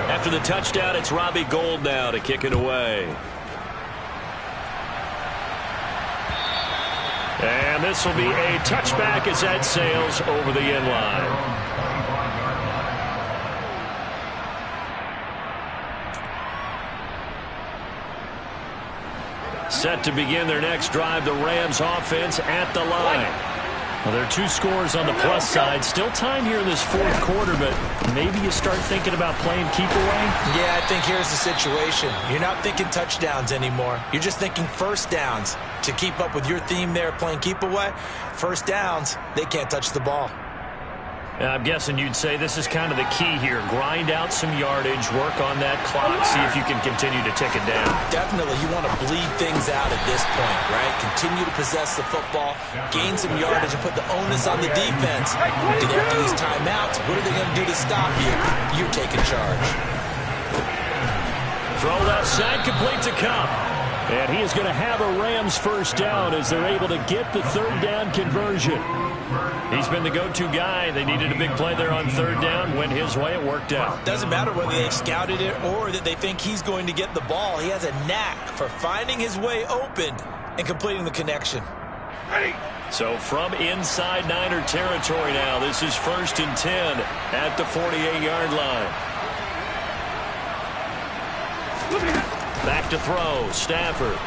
After the touchdown, it's Robbie Gould now to kick it away. And this will be a touchback as that sails over the end line. Set to begin their next drive, the Rams offense at the line. Well, there are 2 scores on the plus side. Still time here in this 4th quarter, but maybe you start thinking about playing keep away? Yeah, I think here's the situation. You're not thinking touchdowns anymore. You're just thinking first downs. To keep up with your theme there, playing keep away, first downs, they can't touch the ball. I'm guessing you'd say this is kind of the key here. Grind out some yardage, work on that clock, see if you can continue to tick it down. Definitely, you want to bleed things out at this point, right? Continue to possess the football, gain some yardage, and put the onus on the defense. Do they have to use timeouts? What are they going to do to stop you? You're taking charge. Throw left side, complete to Kupp. And he is going to have a Rams first down as they're able to get the 3rd down conversion. He's been the go-to guy. They needed a big play there on 3rd down. Went his way. It worked out. Doesn't matter whether they've scouted it or that they think he's going to get the ball. He has a knack for finding his way open and completing the connection. So from inside Niner territory now, this is 1st and 10 at the 48-yard line. Back to throw, Stafford.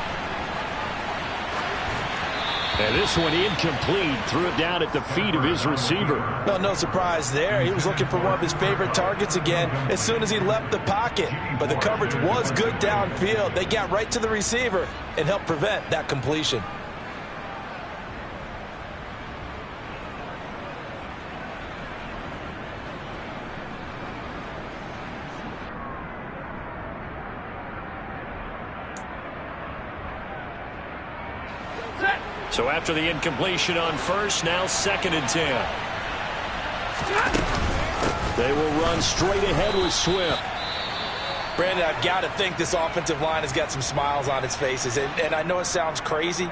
And this one incomplete. Threw it down at the feet of his receiver. Well, no surprise there. He was looking for one of his favorite targets again as soon as he left the pocket. But the coverage was good downfield. They got right to the receiver and helped prevent that completion. So after the incompletion on 1st, now 2nd and 10. They will run straight ahead with Swift. Brandon, I've got to think this offensive line has got some smiles on its faces. And I know it sounds crazy,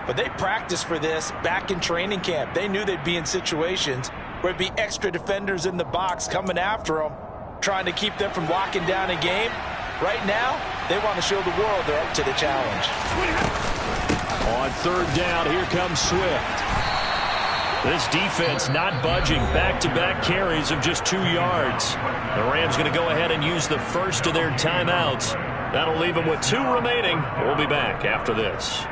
but they practiced for this back in training camp. They knew they'd be in situations where it'd be extra defenders in the box coming after them, trying to keep them from locking down a game. Right now, they want to show the world they're up to the challenge. On 3rd down, here comes Swift. This defense not budging. Back-to-back carries of just 2 yards. The Rams going to go ahead and use the first of their timeouts. That'll leave them with 2 remaining. We'll be back after this.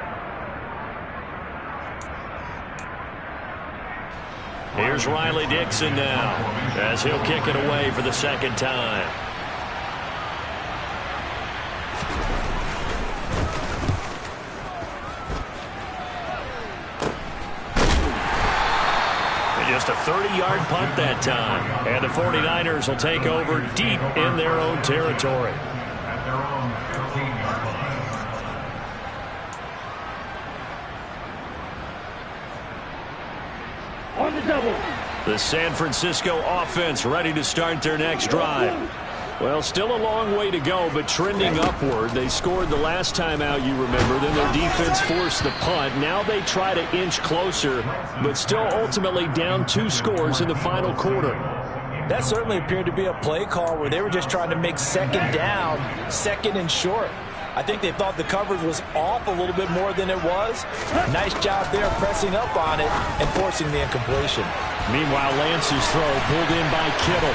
Here's Riley Dixon now as he'll kick it away for the 2nd time. Just a 30-yard punt that time. And the 49ers will take over deep in their own territory. At their own 13-yard line. On the double. The San Francisco offense ready to start their next drive. Well, still a long way to go, but trending upward. They scored the last time out, you remember. Then their defense forced the punt. Now they try to inch closer, but still ultimately down 2 scores in the final quarter. That certainly appeared to be a play call where they were just trying to make second down, second and short. I think they thought the coverage was off a little bit more than it was. Nice job there pressing up on it and forcing the incompletion. Meanwhile, Lance's throw pulled in by Kittle.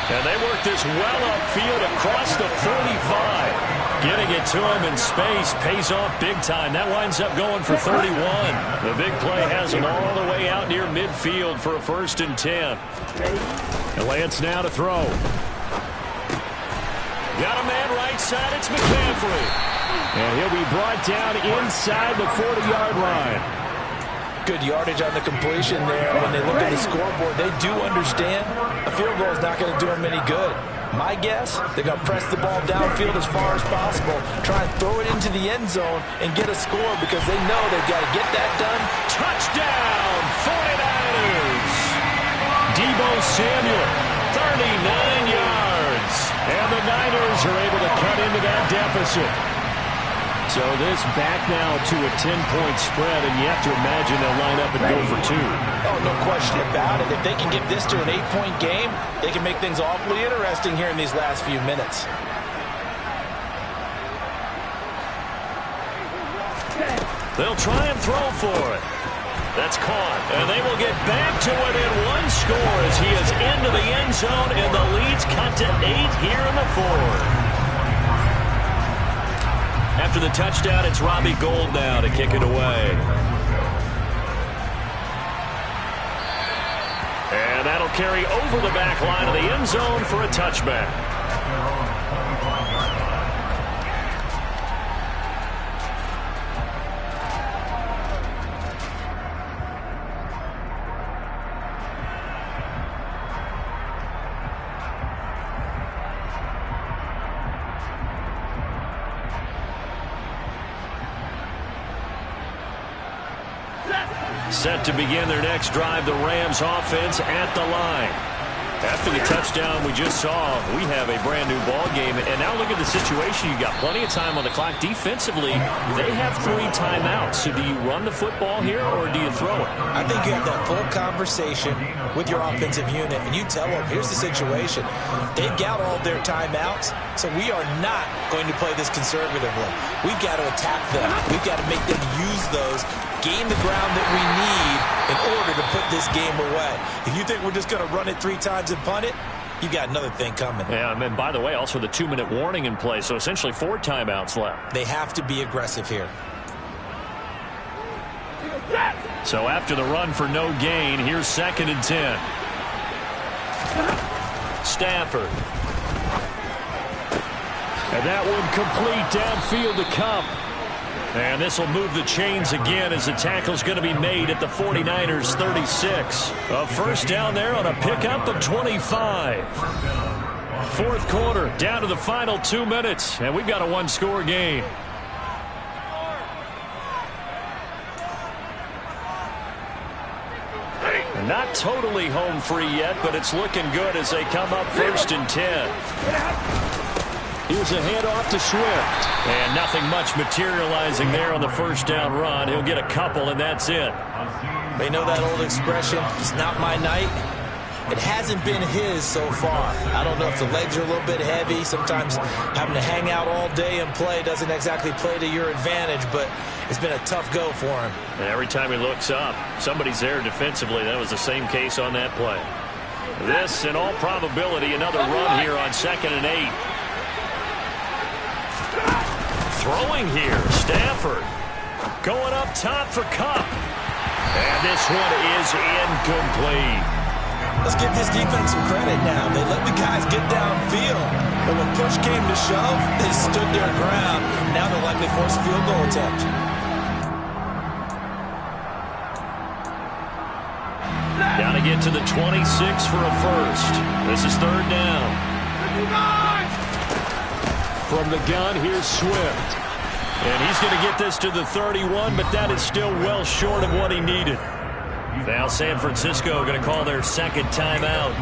And they work this well upfield across the 45. Getting it to him in space pays off big time. That winds up going for 31. The big play has him all the way out near midfield for a 1st and 10. And Lance now to throw. Got a man right side. It's McCaffrey. And he'll be brought down inside the 40-yard line. Good yardage on the completion there. When they look at the scoreboard, they do understand a field goal is not going to do them any good. My guess, they're going to press the ball downfield as far as possible, try and throw it into the end zone and get a score because they know they've got to get that done. Touchdown, 49ers. Deebo Samuel, 39 yards. And the Niners are able to cut into that deficit. So this back now to a 10-point spread, and you have to imagine they'll line up and go for 2. Oh, no question about it. If they can get this to an 8-point game, they can make things awfully interesting here in these last few minutes. They'll try and throw for it. That's caught. And they will get back to within 1 score as he is into the end zone, and the lead's cut to 8 here in the 4th. After the touchdown, it's Robbie Gould now to kick it away. And that'll carry over the back line of the end zone for a touchback. Set to begin their next drive, the Rams offense at the line. After the touchdown we just saw, we have a brand new ball game. And now look at the situation. You got plenty of time on the clock. Defensively, they have 3 timeouts. So do you run the football here or do you throw it? I think you have that full conversation with your offensive unit, and you tell them, here's the situation. They've got all their timeouts, so we are not going to play this conservatively. We've got to attack them. We've got to make them use those, gain the ground that we need in order to put this game away. If you think we're just going to run it 3 times and punt it, you got another thing coming. Yeah, and by the way, also the 2-minute warning in play, so essentially 4 timeouts left. They have to be aggressive here. So after the run for no gain, here's 2nd and 10. Stafford. And that one complete downfield to Kupp. And this will move the chains again as the tackle's going to be made at the 49ers 36. A 1st down there on a pickup of 25. 4th quarter, down to the final 2 minutes, and we've got a 1-score game. Not totally home free yet, but it's looking good as they come up 1st and 10. Here's a handoff to Swift. And nothing much materializing there on the 1st down run. He'll get a couple, and that's it. They know that old expression, it's not my night. It hasn't been his so far. I don't know if the legs are a little bit heavy. Sometimes having to hang out all day and play doesn't exactly play to your advantage, but it's been a tough go for him. And every time he looks up, somebody's there defensively. That was the same case on that play. This, in all probability, another run here on 2nd and 8. Throwing here, Stafford. Going up top for Kupp. And this one is incomplete. Let's give this defense some credit now. They let the guys get downfield. But when push came to shove, they stood their ground. Now they'll likely force a field goal attempt. Got to get to the 26 for a 1st. This is 3rd down. From the gun, here's Swift. And he's going to get this to the 31, but that is still well short of what he needed. Now San Francisco going to call their second timeout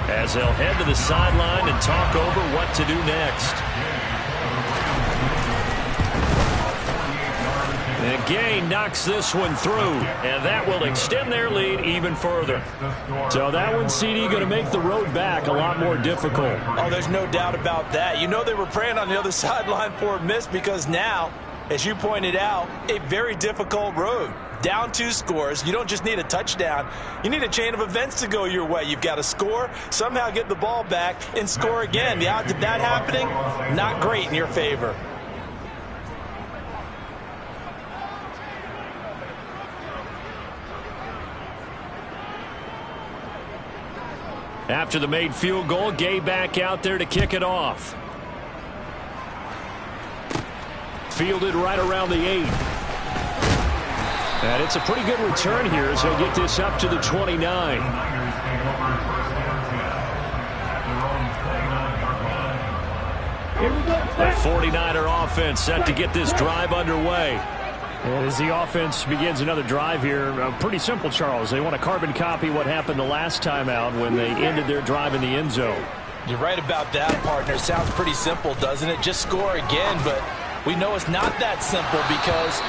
as they'll head to the sideline and talk over what to do next. And Gay knocks this one through, and that will extend their lead even further. So that one, CD, going to make the road back a lot more difficult. Oh, there's no doubt about that. You know they were praying on the other sideline for a miss because now, as you pointed out, a very difficult road. Down 2 scores. You don't just need a touchdown. You need a chain of events to go your way. You've got to score, somehow get the ball back, and score again. The odds of that happening, not great in your favor. After the made field goal, Gay back out there to kick it off. Fielded right around the 8. And it's a pretty good return here as they get this up to the 29. The 49er offense set to get this drive underway. And as the offense begins another drive here, pretty simple, Charles. They want to carbon copy what happened the last time out when they ended their drive in the end zone. You're right about that, partner. Sounds pretty simple, doesn't it? Just score again, but we know it's not that simple because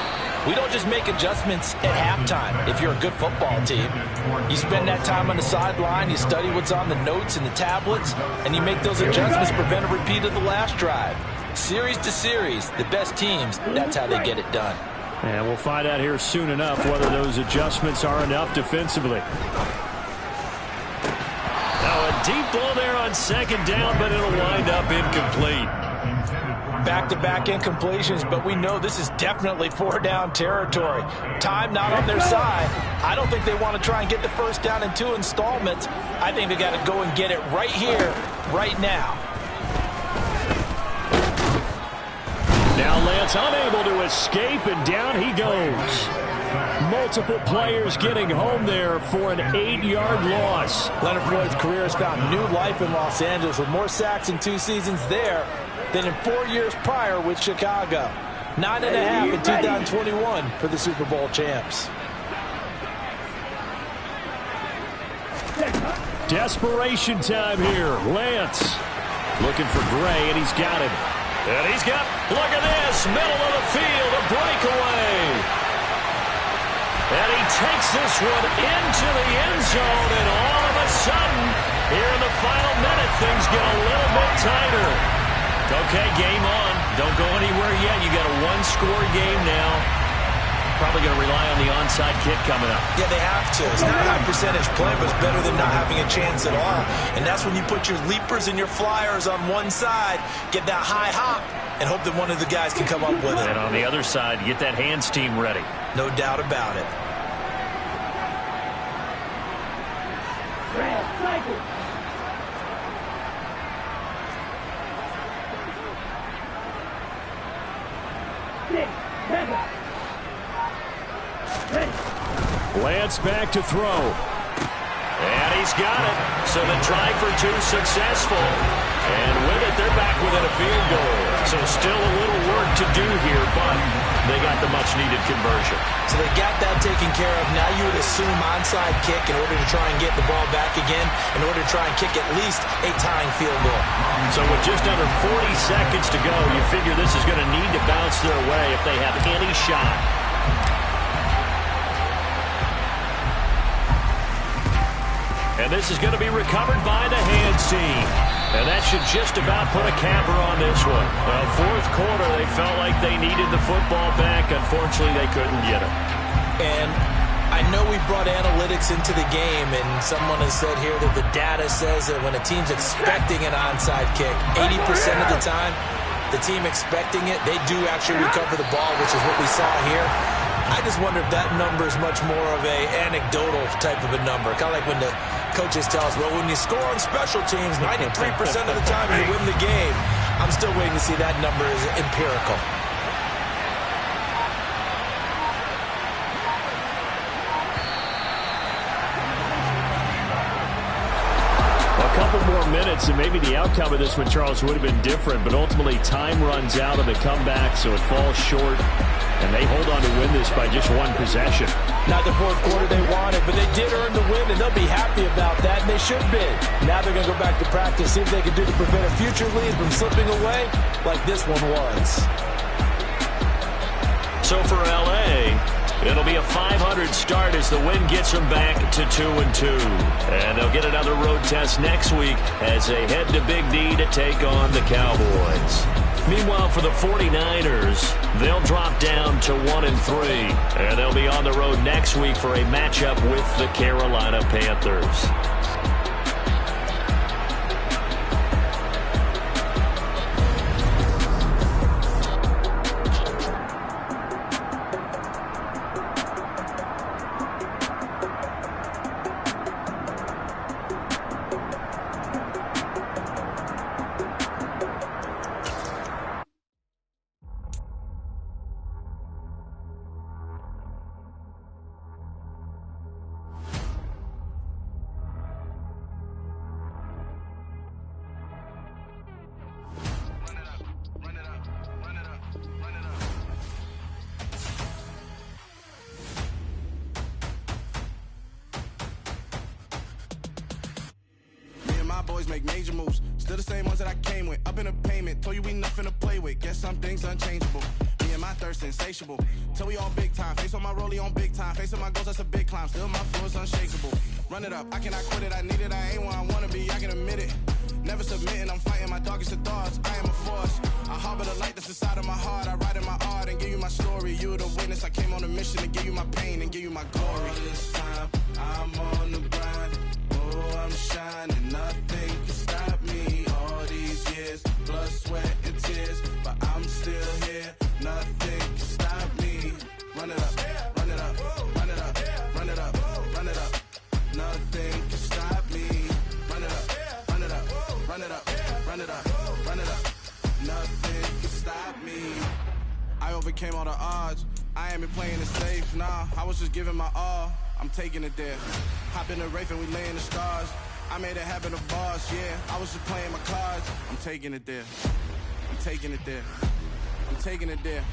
we don't just make adjustments at halftime. If you're a good football team, you spend that time on the sideline, you study what's on the notes and the tablets, and you make those adjustments to prevent a repeat of the last drive. Series to series, the best teams, that's how they get it done. And we'll find out here soon enough whether those adjustments are enough defensively. Now a deep ball there on second down, but it'll wind up incomplete. Back-to-back incompletions, but we know this is definitely 4-down territory. Time not on their side. I don't think they want to try and get the first down in 2 installments. I think they got to go and get it right here, right now. Now Lance unable to escape, and down he goes. Multiple players getting home there for an 8-yard loss. Leonard Floyd's career has found new life in Los Angeles with more sacks in 2 seasons there than in 4 years prior with Chicago. 9.5 in 2021 for the Super Bowl champs. Desperation time here. Lance looking for Gray, and he's got him. And he's got, look at this, middle of the field, a breakaway. And he takes this one into the end zone, and all of a sudden, here in the final minute, things get a little bit tighter. Okay, game on. Don't go anywhere yet. You got a 1-score game now. Probably going to rely on the onside kick coming up. Yeah, they have to. It's not a high percentage play, but it's better than not having a chance at all. And that's when you put your leapers and your flyers on one side, get that high hop, and hope that one of the guys can come up with it. And on the other side, get that hands team ready. No doubt about it. Lance back to throw. And he's got it. So the try for 2 successful. And with it, they're back within a field goal. So still a little work to do here, but they got the much-needed conversion. So they got that taken care of. Now you would assume onside kick in order to try and get the ball back again, in order to try and kick at least a tying field goal. So with just under 40 seconds to go, you figure this is going to need to bounce their way if they have any shot. And this is going to be recovered by the hands team. And that should just about put a capper on this one. Well, fourth quarter, they felt like they needed the football back. Unfortunately, they couldn't get it. And I know we brought analytics into the game, and someone has said here that the data says that when a team's expecting an onside kick, 80% of the time, the team expecting it, they do actually recover the ball, which is what we saw here. I just wonder if that number is much more of a anecdotal type of a number. Kind of like when the coaches tell us, well, when you score on special teams, 93% of the time you win the game. I'm still waiting to see that number is empirical. A couple more minutes, and maybe the outcome of this one, Charles, would have been different, but ultimately time runs out of the comeback, so it falls short. and they hold on to win this by just one possession. Not the fourth quarter they wanted, but they did earn the win, and they'll be happy about that, and they should be. Now they're going to go back to practice, see what they can do to prevent a future lead from slipping away like this one was. So for L.A., it'll be a 500 start as the win gets them back to 2-2. And they'll get another road test next week as they head to Big D to take on the Cowboys. Meanwhile, for the 49ers, they'll drop down to 1-3. And they'll be on the road next week for a matchup with the Carolina Panthers. Boys make major moves, still the same ones that I came with. Up in a payment, told you we nothing to play with. Guess some things unchangeable. Me and my thirst insatiable. Till we all big time. Face on my rollie on big time. Facing my goals, that's a big climb. Still my flow is unshakable. Run it up, I cannot quit it. I need it, I ain't where I wanna be. I can admit it. Never submitting, I'm fighting my darkest of thoughts. I am a force. I harbor the light that's inside of my heart. I write in my art and give you my story. You the witness. I came on a mission to give you my pain and give you my glory. All this time, I'm on the grind. Oh, I'm shining. Nothing can stop me. All these years, blood, sweat, and tears, but I'm still here. Nothing can stop me. Run it up, run it up, run it up, run it up, run it up. Nothing can stop me. Run it up, run it up, run it up, run it up, run it up. Nothing can stop me. I overcame all the odds. I ain't been playing it safe, nah. I was just giving my all. I'm taking it there. Hop in the Wraith and we lay in the stars. I made it happen to boss, yeah. I was just playing my cards. I'm taking it there. I'm taking it there. I'm taking it there.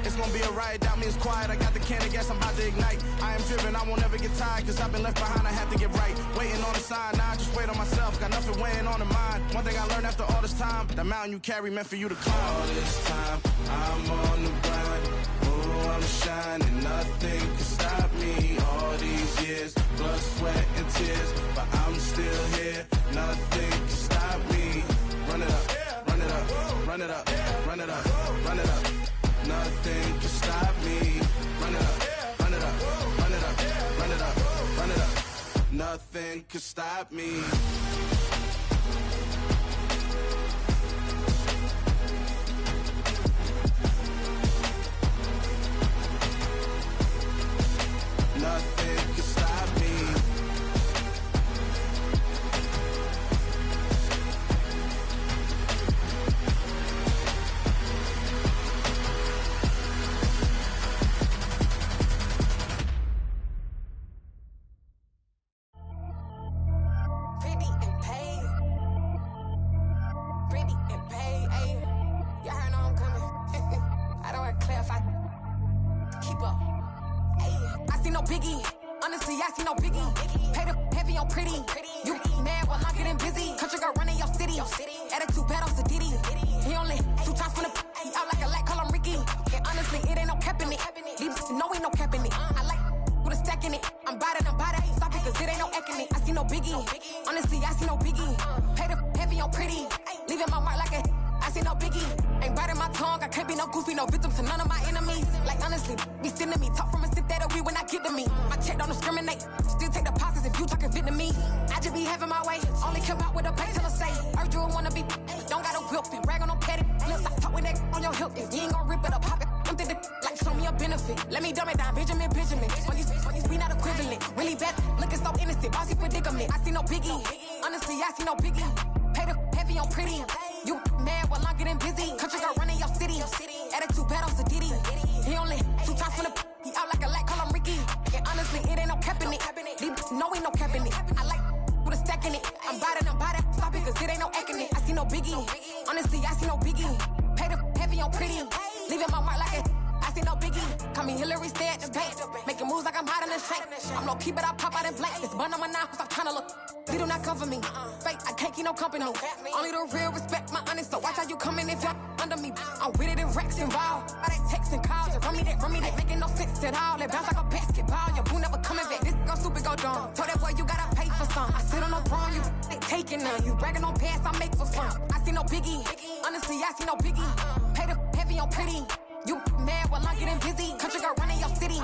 It's gonna be a riot, doubt me it's quiet. I got the can of gas, I'm about to ignite. I am driven, I won't ever get tired, cause I've been left behind, I have to get right. Waiting on the sign, now I just wait on myself. Got nothing weighing on the mind. One thing I learned after all this time, the mountain you carry meant for you to climb. All this time, I'm on the grind. Oh, I'm shining, nothing can stop me. All these years, blood, sweat, and tears, but I'm still here. Nothing can stop me. Run it up, run it up, run it up, run it up, run it up. Nothing can stop me. Run it up, run it up, run it up, run it up, run it up. Nothing can stop me. Nothing can stop me. Let me dumb it down, Benjamin. For these we not equivalent. Really bad, looking so innocent. Bossy predicament. I see no biggie. Honestly, I see no biggie. Pay the heavy on pretty. You mad while I'm getting busy. Country girl running your city. Attitude bad on Diddy. He only 2 times from the he out like a light, call him Ricky. And honestly, it ain't no cap in it. These know ain't no cap in it. I like with a stack in it. I'm bad. Stop it, cause it ain't no acting it. I see no biggie. Honestly, I see no biggie. Pay the on pretty. Leaving my mark like a I see no biggie. Call me Hillary, stay at the bank. Making moves like I'm hot in the shank. I'm low key, but I pop out in blank. This bun on my knife, I'm trying to look. They do not come for me. Fake, I can't keep no company. Only the real respect my honest. So watch how you coming if y'all under me. I'm with it and Rex involved. By they text and calls. Run me that making no sense at all. They bounce like a basketball. Your boo never coming back. This go stupid, go dumb. Told that boy you gotta pay for some. I sit on no throne, you ain't taking none. You bragging on past, I make for fun. I see no biggie. Honestly, I see no biggie. Pay the heavy on pretty. You mad while I'm getting busy. Country girl running your city.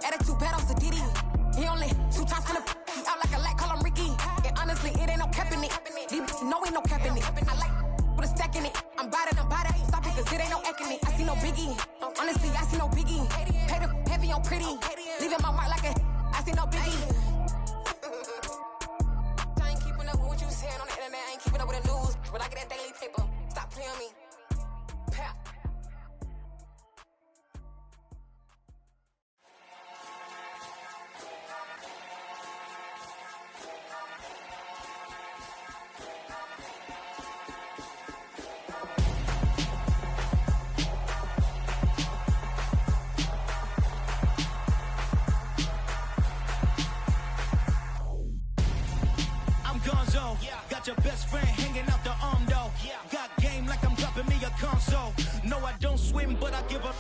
Attitude bad on Sadiddy. He only 2 times from the he out like a light, call him Ricky. And honestly, it ain't no cap in it. These no ain't no cap in it. I like with a stack in it. I'm about it. Stop it, cause it ain't no acting it. I see no biggie. Honestly, I see no biggie. Pay the heavy on pretty. Leaving my mark like a I see no biggie. I ain't keeping up with what you saying on the internet. I ain't keeping up with the news. But I get that daily paper. Stop playing me. Pap. Got your best friend hanging out the arm though. Got game like I'm dropping me a console. No, I don't swim, but I give up.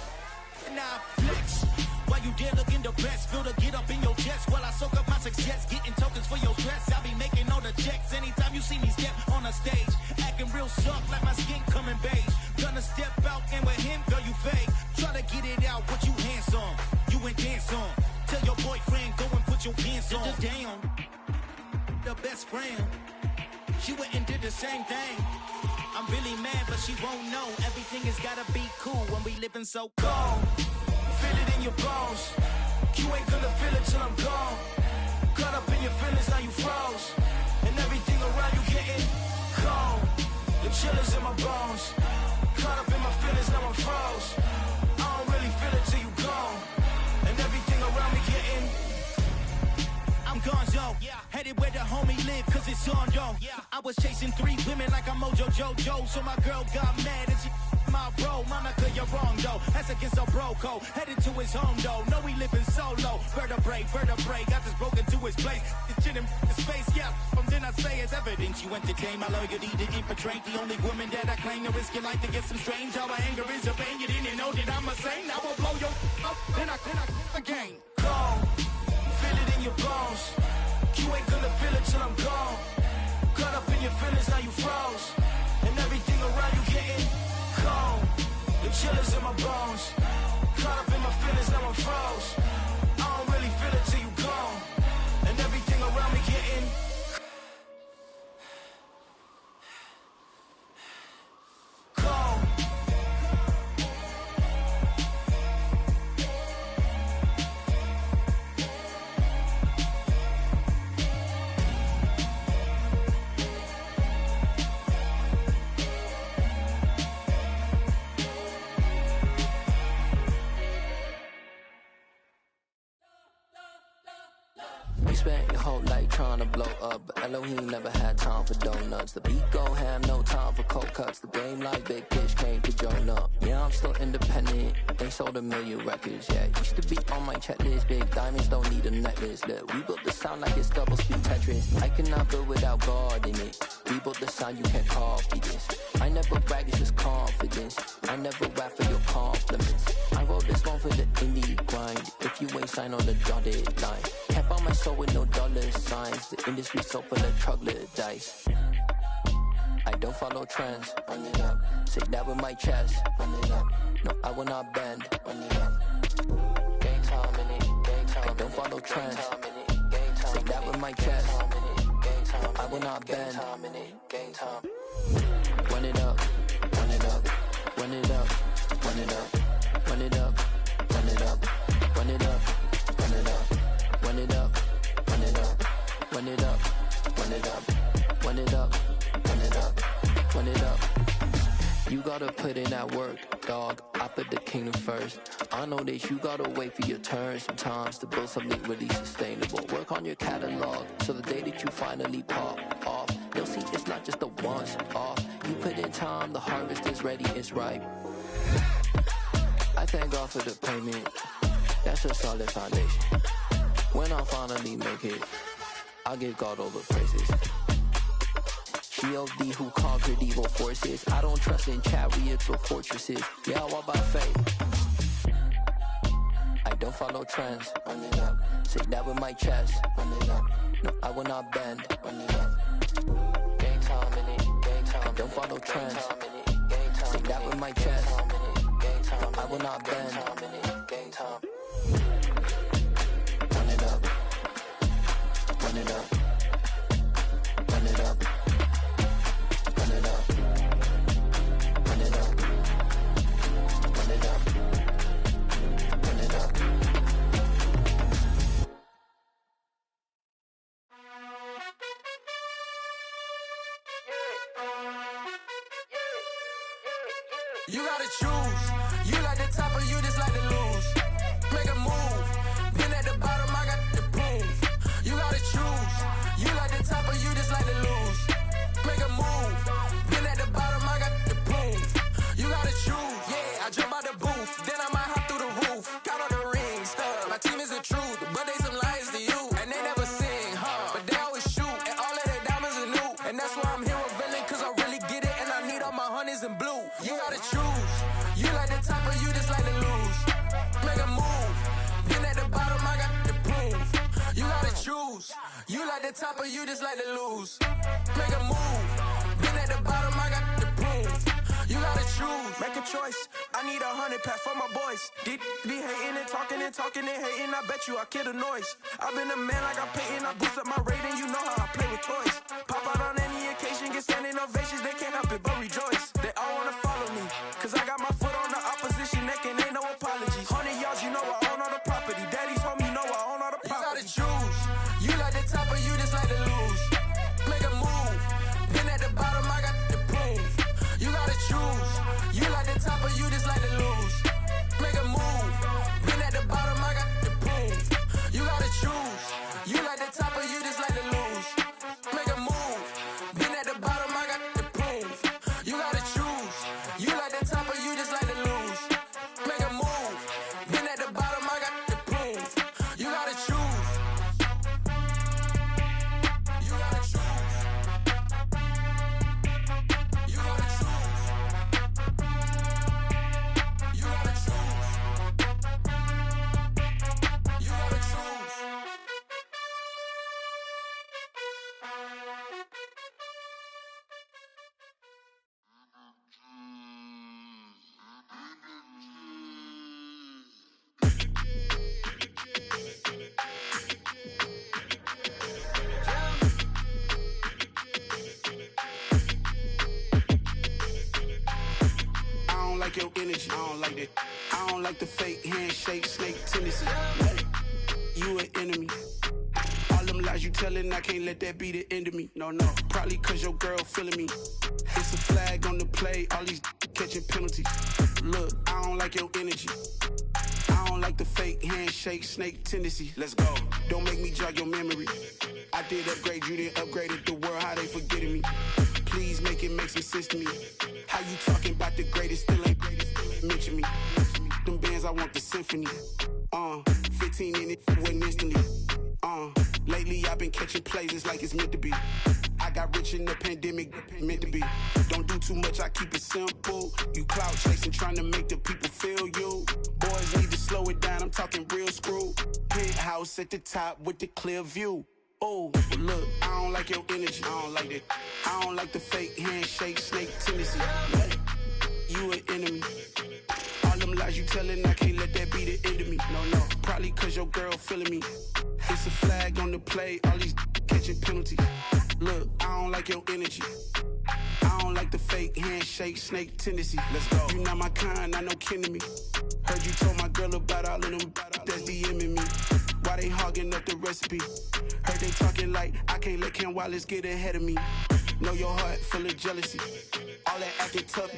Now flex. Why you dare look in the best? Feel the get up in your chest while I soak up my success. Getting tokens for your stress. I be making all the checks anytime you see me step on a stage. Acting real soft like my skin coming beige. Gonna step out and with him, girl, you fake. Try to get it out, what you handsome. You ain't dance on. Tell your boyfriend, go and put your pants on. Down. The best friend. She went and did the same thing. I'm really mad, but she won't know. Everything has gotta be cool when we living so cold. Feel it in your bones. You ain't gonna feel it till I'm gone. Caught up in your feelings, now you froze. And everything around you getting cold. The chill is in my bones. Caught up in my feelings, now I'm froze. I don't really feel it till you gone. And everything around me getting I'm gonzo, headed where the homie live, cause it's on, yo. I was chasing 3 women like I'm Mojo Jojo, so my girl got mad and she my bro. Monica, you're wrong, though. That's against a bro code. Headed to his home, though. No, he living solo. Vertebrae, got this broken to his place. It's chin in his face, yeah. From then I say it's evidence. You entertain my loyalty to infiltrate. The only woman that I claim to risk your life to get some strange. How my anger is a pain. You didn't know that I'm a saint. I will blow your up, then I again. Go. Feel it in your bones. You ain't gonna feel it till I'm gone. Caught up in your feelings, now you froze. And everything around you getting cold. The chill is in my bones. Caught up in my feelings, now I'm froze. I don't really feel it till you gone. And everything around me getting cold. Spent your whole life trying to blow up, but Elohim never had time for donuts. The beat go ham, no time for cold cuts. The game like Big Fish came to join up. Yeah, I'm still independent, ain't sold 1 million records yet. Used to be on my checklist, big diamonds don't need a necklace. Look, we built the sound like it's double speed Tetris. I cannot build without God in it. We built the sound, you can't copy this. I never brag, it's just confidence. I never rap for your compliments. I wrote this one for the indie grind. If you ain't signed on the dotted line, can't buy my soul with no dollar signs. The industry so full of troglodytes. I don't follow trends. Run it up. Say that with my chest. Run it up. No, I will not bend. Run it up. Game time in it. Game time. I don't follow trends. Say that with my chest. No, I will not bend. Game time. Run it up. Run it up. Run it up. Run it up. Run it up. Run it up. Run it up. Run it up. Run it up. Run it up. Run it up. Run it up. Run it up. Run it up. Run it up. You gotta put in that work, dog. I put the kingdom first. I know that you gotta wait for your turn sometimes to build something really sustainable. Work on your catalog so the day that you finally pop off, you'll see it's not just a once off. You put in time, the harvest is ready, it's ripe. thank God for the payment. That's a solid foundation. When I finally make it, I give God all the praises. G.O.D. who conquered evil forces. I don't trust in chariots or fortresses. Yeah, I walk by faith. I don't follow trends. Run it up. Say that with my chest. Run it up. No, I will not bend. Run it up. Gang time in it. Gang time. I don't follow trends. Say that with my chest. No, I will not bend. Gang time. Run it up. Run it up. Run it up. Run it up. Run it up. Run it up. Run it up. You gotta choose. You like the top or you just like to lose. Make a move. Been at the bottom, I got the proof. You gotta choose. You like the top or you just like to lose. Make a move. Been at the bottom, I got the proof. You gotta choose. Yeah, I jump out the booth. Then I might hop through the roof. Got all the rings, stuff. My team is the truth, but they some liars to you. And they never sing, but they always shoot. And all of their diamonds are new. And that's why I'm here with villain, cause I really get it. And I need all my honeys in blue. You gotta choose. You like the top or you just like to lose. Make a move. Been at the bottom, I got the proof. You gotta choose. You like the top or you just like to lose. Make a move. Been at the bottom, I got the proof. You gotta choose. Make a choice. I need 100 pack for my boys. Be hating and talking and hating. I bet you I kill the noise. I've been a man like I'm Peyton. I boost up my rating. You know how I play with toys. Pop out on any occasion, get standing ovations. They can't help it but rejoice. They all wanna follow me, cause I got my foot on the opposition neck and ain't no apologies. 100 yards, you know I own all the property. Daddy's home, you know I own all the property. You gotta choose. You like the top or you just like to lose. Make a move. Been at the bottom, I got the proof. You gotta choose. You like the top or you just like to lose. Make a move. Been at the bottom, I got the proof. You gotta choose. You like the top or you just like to lose. Make a move. Been at the bottom, I got the proof. You gotta choose. You like the top or you just like to lose. Make a move. Been at the bottom, I got the proof. You gotta choose. You gotta choose. You gotta choose. You gotta choose. You gotta choose. I don't like your energy. I don't like that. I don't like the fake handshake, snake tendency. You an enemy. All them lies you telling, I can't let that be the end of me. No, probably cause your girl feeling me. It's a flag on the play, all these catching penalties. Look, I don't like your energy. I don't like the fake handshake, snake tendency. Let's go. Don't make me jog your memory. I did upgrade, you didn't upgrade it. The world, how they forgetting me. Please make it make some sense to me. How you talking about the greatest, still ain't mention me. Them bands, I want the symphony. 15 in it, went instantly. Lately I've been catching plays, it's like it's meant to be. I got rich in the pandemic, meant to be. Don't do too much, I keep it simple. You clout chasing, trying to make the people feel you. Boys need to slow it down, I'm talking real screw. Penthouse at the top with the clear view. Oh, look, I don't like your energy. I don't like that. I don't like the fake handshake, snake tendency. You an enemy. All them lies you telling, I can't let that be the end of me. No, probably cause your girl feeling me. It's a flag on the play, all these catching penalties. Look, I don't like your energy. I don't like the fake handshake, snake tendency. Let's go. You not my kind, I know kin to me. Heard you told my girl about all of them that's DMing me. Why they hogging up the recipe? Heard they talking like I can't let Ken Wallace get ahead of me. Know your heart full of jealousy. All that acting tough,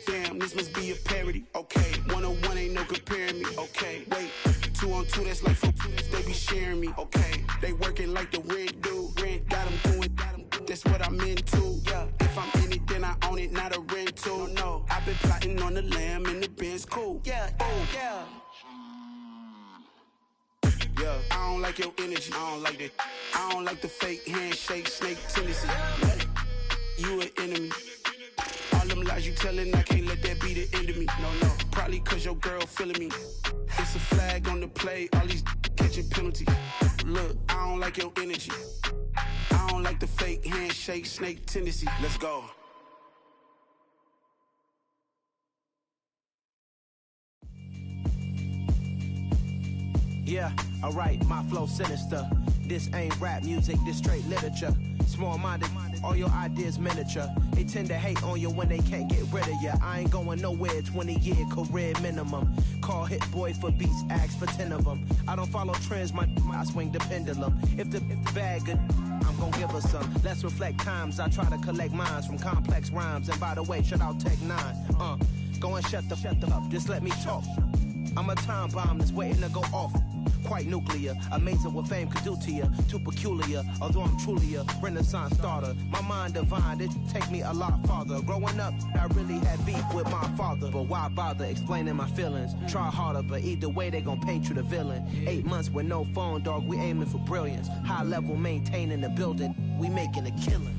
damn, this must be a parody. Okay, 1-on-1 ain't no comparing me. Okay, wait, 2-on-2, that's like 4, they be sharing me. Okay, they working like the rent do. Rent got them doing, that's what I'm into. Yeah, if I'm in it, then I own it, not a rental. No, I've been plotting on the lamb in the Benz cool. Yeah, yeah. Yeah, I don't like your energy. I don't like that. I don't like the fake handshake, snake tendency. You an enemy. All them lies you telling, I can't let that be the end of me. No, probably cause your girl feeling me. It's a flag on the play, all these catching penalties. Look, I don't like your energy. I don't like the fake handshake, snake tendency. Let's go. Yeah, alright, my flow sinister. This ain't rap music, this straight literature. Small-minded, all your ideas miniature. They tend to hate on you when they can't get rid of you. I ain't going nowhere, 20-year career minimum. Call Hit Boy for beats, ask for 10 of them. I don't follow trends, I swing the pendulum. If the bag good, I'm gon' give her some. Let's reflect times, I try to collect minds from complex rhymes. And by the way, shout out Tech 9. Go and shut the up, just let me talk. I'm a time bomb that's waiting to go off. Quite nuclear, amazing what fame could do to you. Too peculiar, although I'm truly a renaissance starter. My mind divine, it take me a lot farther. Growing up, I really had beef with my father. But why bother explaining my feelings? Try harder, but either way they gon' paint you the villain. 8 months with no phone, dog, we aiming for brilliance. High level maintaining the building, we making a killing.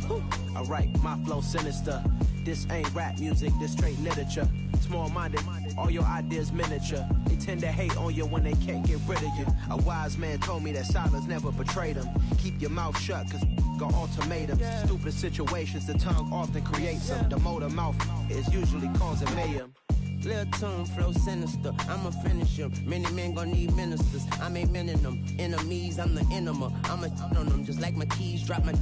Alright, my flow sinister. This ain't rap music, this straight literature. Small-minded, all your ideas miniature. They tend to hate on you when they can't get rid of you. A wise man told me that silence never betrayed him. Keep your mouth shut, cause got ultimatums. Stupid situations, the tongue often creates them. The motor mouth is usually causing mayhem. Lil' tune, flow sinister, I'ma finish him. Many men gon' need ministers, I'm aiming them. Enemies, I'm the enema. I'ma on them, just like my keys, drop my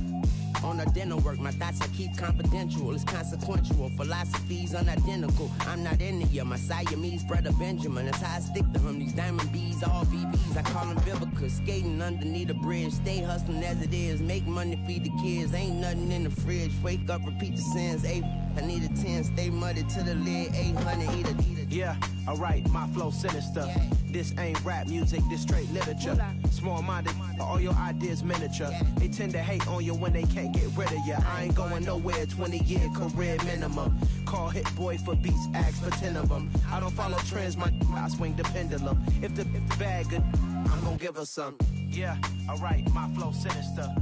on the dinner work. My thoughts I keep confidential, it's consequential. Philosophies unidentical, I'm not into you. My Siamese brother Benjamin, that's how I stick to him. These diamond bees, all BBs, I call them Vivica. Skating underneath the bridge, stay hustling as it is. Make money, feed the kids, ain't nothing in the fridge. Wake up, repeat the sins, I need a 10, stay muddy to the lid, 800, eat a. Yeah, alright, my flow sinister. This ain't rap music, this straight literature. Small-minded, all your ideas miniature. They tend to hate on you when they can't get rid of you. I ain't going nowhere, 20-year career minimum. Call Hit Boy for beats, ask for 10 of them. I don't follow trends, I swing the pendulum. If the bag good, I'm gon' give her some. Yeah, alright, my flow sinister.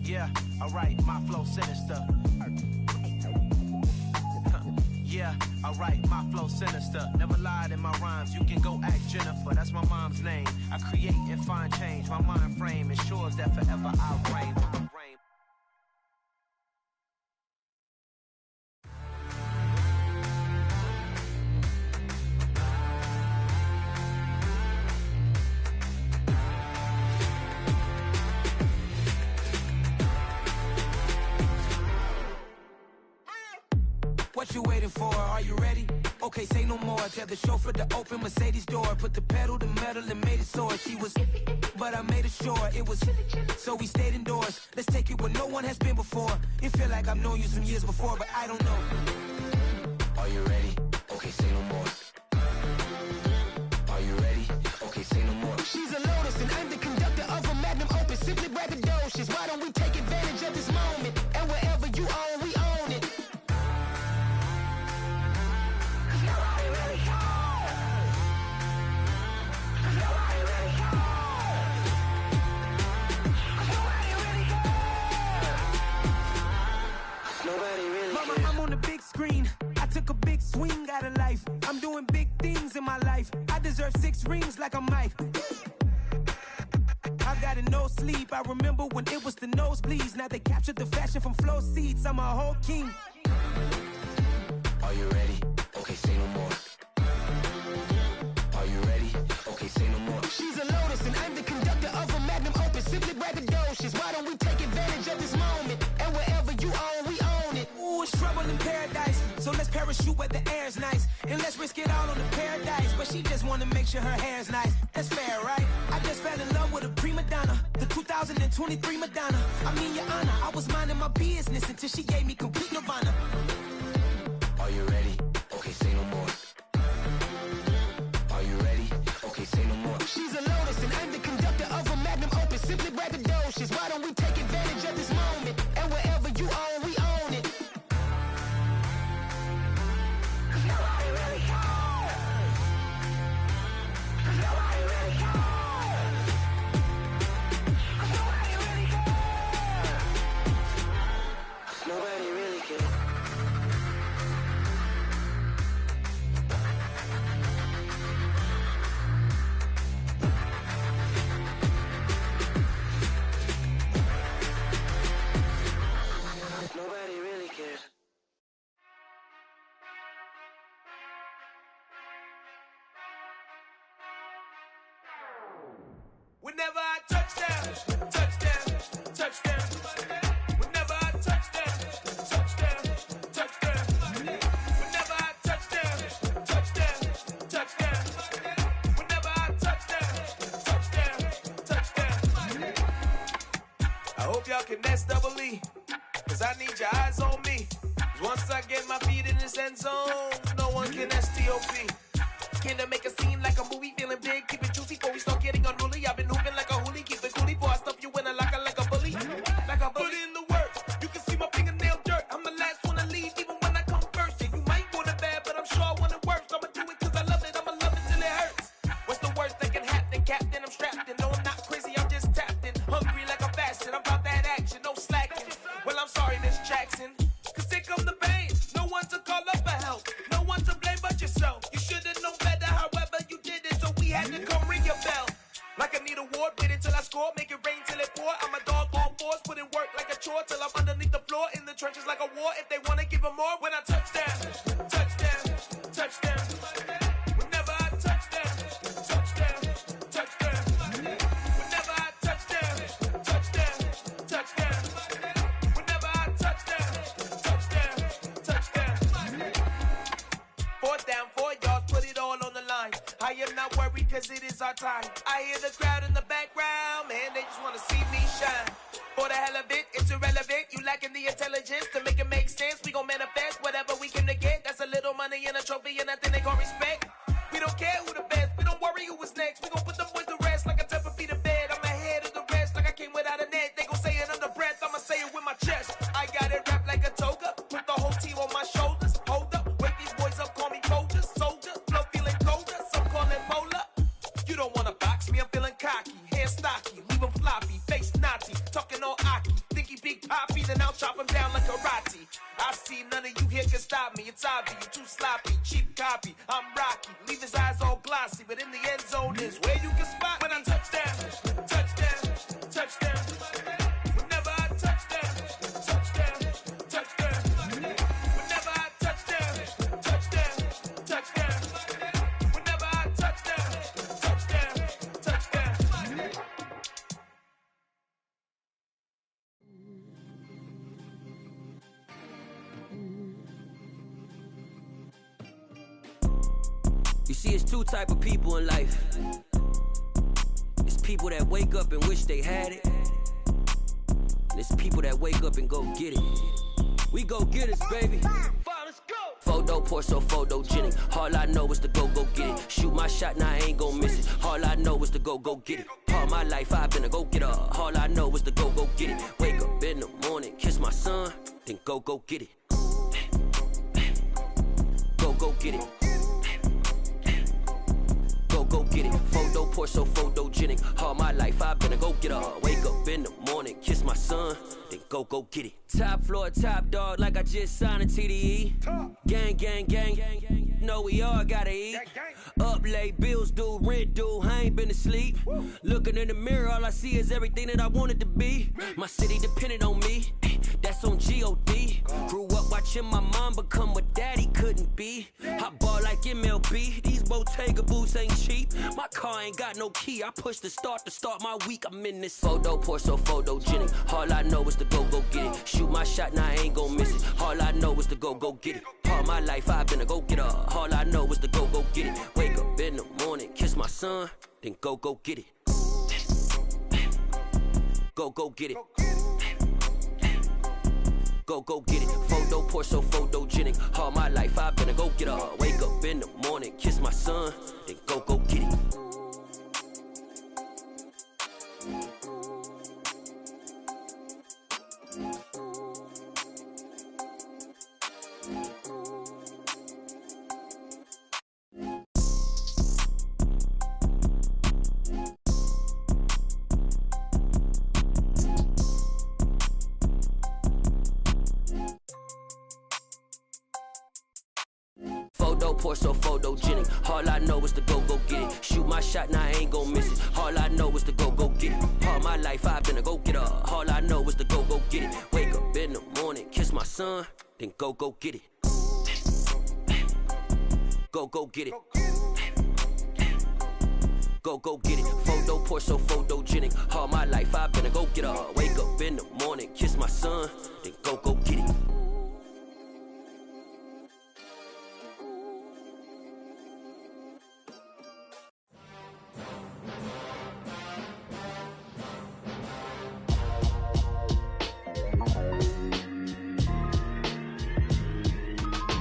Yeah, alright, my flow sinister. Yeah, alright, my flow sinister. Never lied in my rhymes, you can go ask Jennifer. That's my mom's name. I create and find change. My mind frame ensures that forever I reign. What you waiting for? Are you ready? Okay, say no more. Tell the chauffeur to open Mercedes door. Put the pedal to metal and made it soar. She was, but I made it sure it was. So we stayed indoors. Let's take it where no one has been before. It feel like I've known you some years before, but I don't know. Are you ready? Okay, say no more. Are you ready? Okay, say no more. She's a Lotus and I'm the conductor of a Magnum Opus. Simply braggadocious. Why don't we take advantage of this moment? And wherever you own, we own it. Mama, I'm on the big screen. I took a big swing out of life. I'm doing big things in my life. I deserve 6 rings like I'm Mike. I've got no sleep. I remember when it was the nosebleeds. Now they captured the fashion from flow seats. I'm a whole king. Are you ready? Okay, say no more. Are you ready? Okay, say no more. She's a Lotus and I'm the conductor of a Magnum Opus. Simply braggadocious. Why don't we take advantage of this moment? And wherever you own, we own it. Ooh, it's trouble in paradise. So let's parachute where the air's nice. And let's risk it all on the paradise. But she just wanna make sure her hair's nice. That's fair, right? I just fell in love with a prima donna. The 2023 Madonna. I mean, your honor, I was minding my business until she gave me complete nirvana. Are you ready? Okay, say no more. Are you ready? Okay, say no more. She's a Lotus and I'm the conductor of a Magnum Opus. Simply braggadocious. Why don't we take advantage of this moment? And wherever you own, we own it. Nobody really cares. Whenever I touchdown, touchdown, touchdown. Whenever I touchdown, touchdown, touchdown. Whenever I touchdown, touchdown, touchdown. Whenever I touchdown, touchdown, touchdown. I hope y'all can double E, cause I need your eyes on me. Once I get my feet in this end zone, no one can STOP. Can I make a scene like a movie, feeling big, keep it juicy before we start getting unruly. I've been hooping like a hoolie, keep it coolie before I stuff you in a locker like a bully. Like a bully. Put in the work, you can see my fingernail dirt. I'm the last one to leave, even when I come first. Yeah, you might want it bad, but I'm sure I want it worse. I'ma do it cause I love it, I'ma love it till it hurts. What's the worst that can happen, Captain? I'm strapped in, no I'm not crazy, I'm just tapped in. Hungry like a fashion, I'm about that action, no slacking. Well, I'm sorry, Miss Jackson, cause here come the pain. No one to call up for help, no one to blame but yourself. You should've known better, however you did it, so we had to come ring your bell. Like I need a award, wait until I score, make it rain till it pour. I'm a dog on fours, put in work like a chore till I'm underneath the floor, in the trenches like a war. If they wanna give them more, when I touchdown, touchdown, touchdown. Whenever I touchdown, touchdown, touchdown. Whenever I touchdown, touchdown, touchdown. Whenever I touchdown, touchdown, touchdown. 4th down, 4 yards, put it all on the line. I am not worried cause it is our time. I hear the crowd in the background, man, they just wanna see me shine. For the hell of it, it's irrelevant. You lacking the intelligence to make it make sense. We gon' manifest whatever we came to get. That's a little money and a trophy and nothing they gon' respect. We don't care who the best, we don't worry who was next. We gon' put them boys to rest like a temper feet of bed. I'm ahead of the rest like I came without a net. They gon' say it under breath, I'ma say it with my chest. I got it wrapped like a toga, put the whole team on my shoulders. Hold up, wake these boys up, call me soldier, soldier. Flow feeling colder, some call it polar. You don't wanna box me, I'm feeling cocky. Hair stocky, leave him floppy, face naughty. Talking all aki, think he big poppy, then I'll chop him down like karate. I see none of you here can stop me. It's obvious, you too sloppy, cheap copy. I'm Rocky, leave his eyes all glossy, but in the end zone is where you can spot when I touchdown, touchdown, touchdown. Whenever I touchdown, touchdown, touchdown. Whenever I touchdown, touchdown, touchdown. Whenever I touchdown, touchdown, touchdown. You see, it's 2 type of people in life. It's people that wake up and wish they had it, and it's people that wake up and go get it. We go get it, baby. Photo pour so photogenic. All I know is to go get it. Shoot my shot, now I ain't gon' miss it. All I know is to go get it. All my life I've been a go getter. All I know is to go get it. Wake up in the morning, kiss my son, then go get it. Go get it. Go get it. Photo pour so photogenic. All my life I've been a go getter. Wake up in the morning, kiss my son, then go get it. Top floor, top dog, like I just signed a TDE. Gang, gang, gang, gang, gang. Know we all gotta eat. Up late, bills due, rent due, I ain't been asleep. Looking in the mirror, all I see is everything that I wanted to be. My city depended on me, that's on G.O.D. Grew up watching my mom become what daddy couldn't be. I ball like MLB, these Bottega boots ain't cheap. My car ain't got no key, I push the start to start my week. I'm in this photo pour so photogenic. All I know is to go get it. Shoot my shot, now I ain't gon' miss it. All I know is to go get it. All my life I've been a go getter. All I know is to go get it. Wake up in the morning, kiss my son, then go get it. Go get it. Go get it. Photo pour so photogenic. All my life I've been a go getter. Wake up in the morning, kiss my son, then go get it. Photo, pour so photogenic. All I know is to go get it. Shoot my shot, now I ain't gon' miss it. All I know is to go get it. All my life I've been a go-getter. All I know is to go get it. Wake up in the morning, kiss my son, then go get it. Go get it. Go get it. Photo, pour so photogenic. All my life I've been a go-getter. Wake up in the morning, kiss my son, then go get it.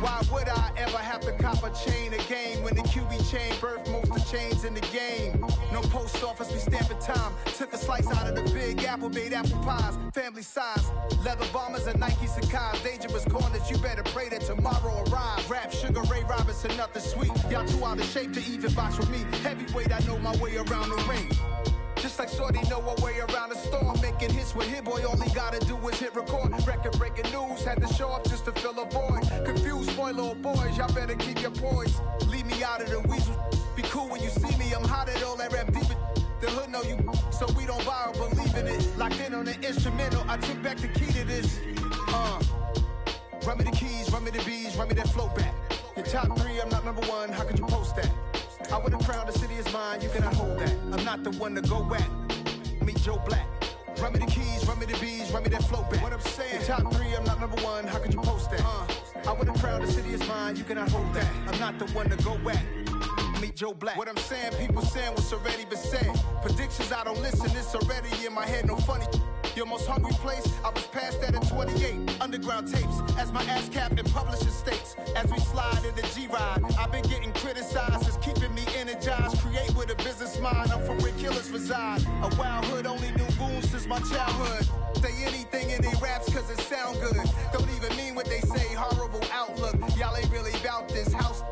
Why would I ever have to cop a chain again when the QB chain birthed most of the chains in the game? No post office, we stamping time. Took a slice out of the Big Apple, made apple pies, family size. Leather bombers and Nike Sacai's. Dangerous corners, you better pray that tomorrow arrives. Rap, Sugar Ray Robinson, nothing sweet. Y'all too out of shape to even box with me. Heavyweight, I know my way around the ring. Just like Shorty know her way around the storm. Making hits with Hit Boy, all he gotta do is hit record. Record breaking news, had to show up just to fill a void. Confused boy, little boys, y'all better keep your poise. Leave me out of the weasel. Be cool when you see me, I'm hot at all that rap deep. The hood know you, so we don't borrow, believe in it. Locked in on the instrumental, I took back the key to this. Run me the keys, run me the bees, run me that flow back. Your top 3, I'm not number 1, how could you post that? I would have crowned the city is mine, you cannot hold that. I'm not the one to go at. Meet Joe Black. Run me the keys, run me the bees, run me that flow back. What I'm saying, your top 3, I'm not number 1, how could you post that? I would have crowned the city is mine, you cannot hold that. I'm not the one to go at. Meet Joe Black. What I'm saying, people saying what's already been said. Predictions, I don't listen, it's already in my head, no funny. Your most hungry place, I was past that at 28. Underground tapes, as my ass cap in publishing states. As we slide in the G-Ride, I've been getting criticized, it's keeping me energized. Create with a business mind, I'm from where killers reside. A wild hood, only knew goons since my childhood. Say anything in they raps cause it sound good. Don't even mean what they say, horrible outlook. Y'all ain't really about this house.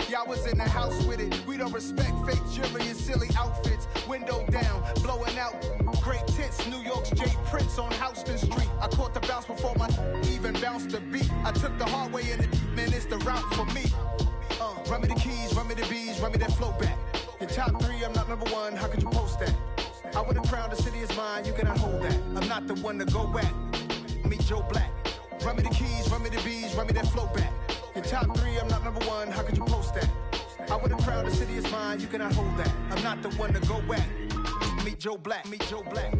Y'all was in the house with it. We don't respect fake jewelry and silly outfits. Window down, blowing out. Great tits, New York's J. Prince on Houston Street. I caught the bounce before my even bounced the beat. I took the hard way in it, man, it's the route for me. Run me the keys, run me the bees, run me that flow back. Your top 3, I'm not number 1, how could you post that? I would have crowned the city is mine, you cannot hold that. I'm not the one to go at. Meet Joe Black. Run me the keys, run me the bees, run me that flow back. Your top 3, I'm not number 1, how could you post that? I would have crowned the city is mine, you cannot hold that. I'm not the one to go at. Meet Joe Black, meet Joe Black.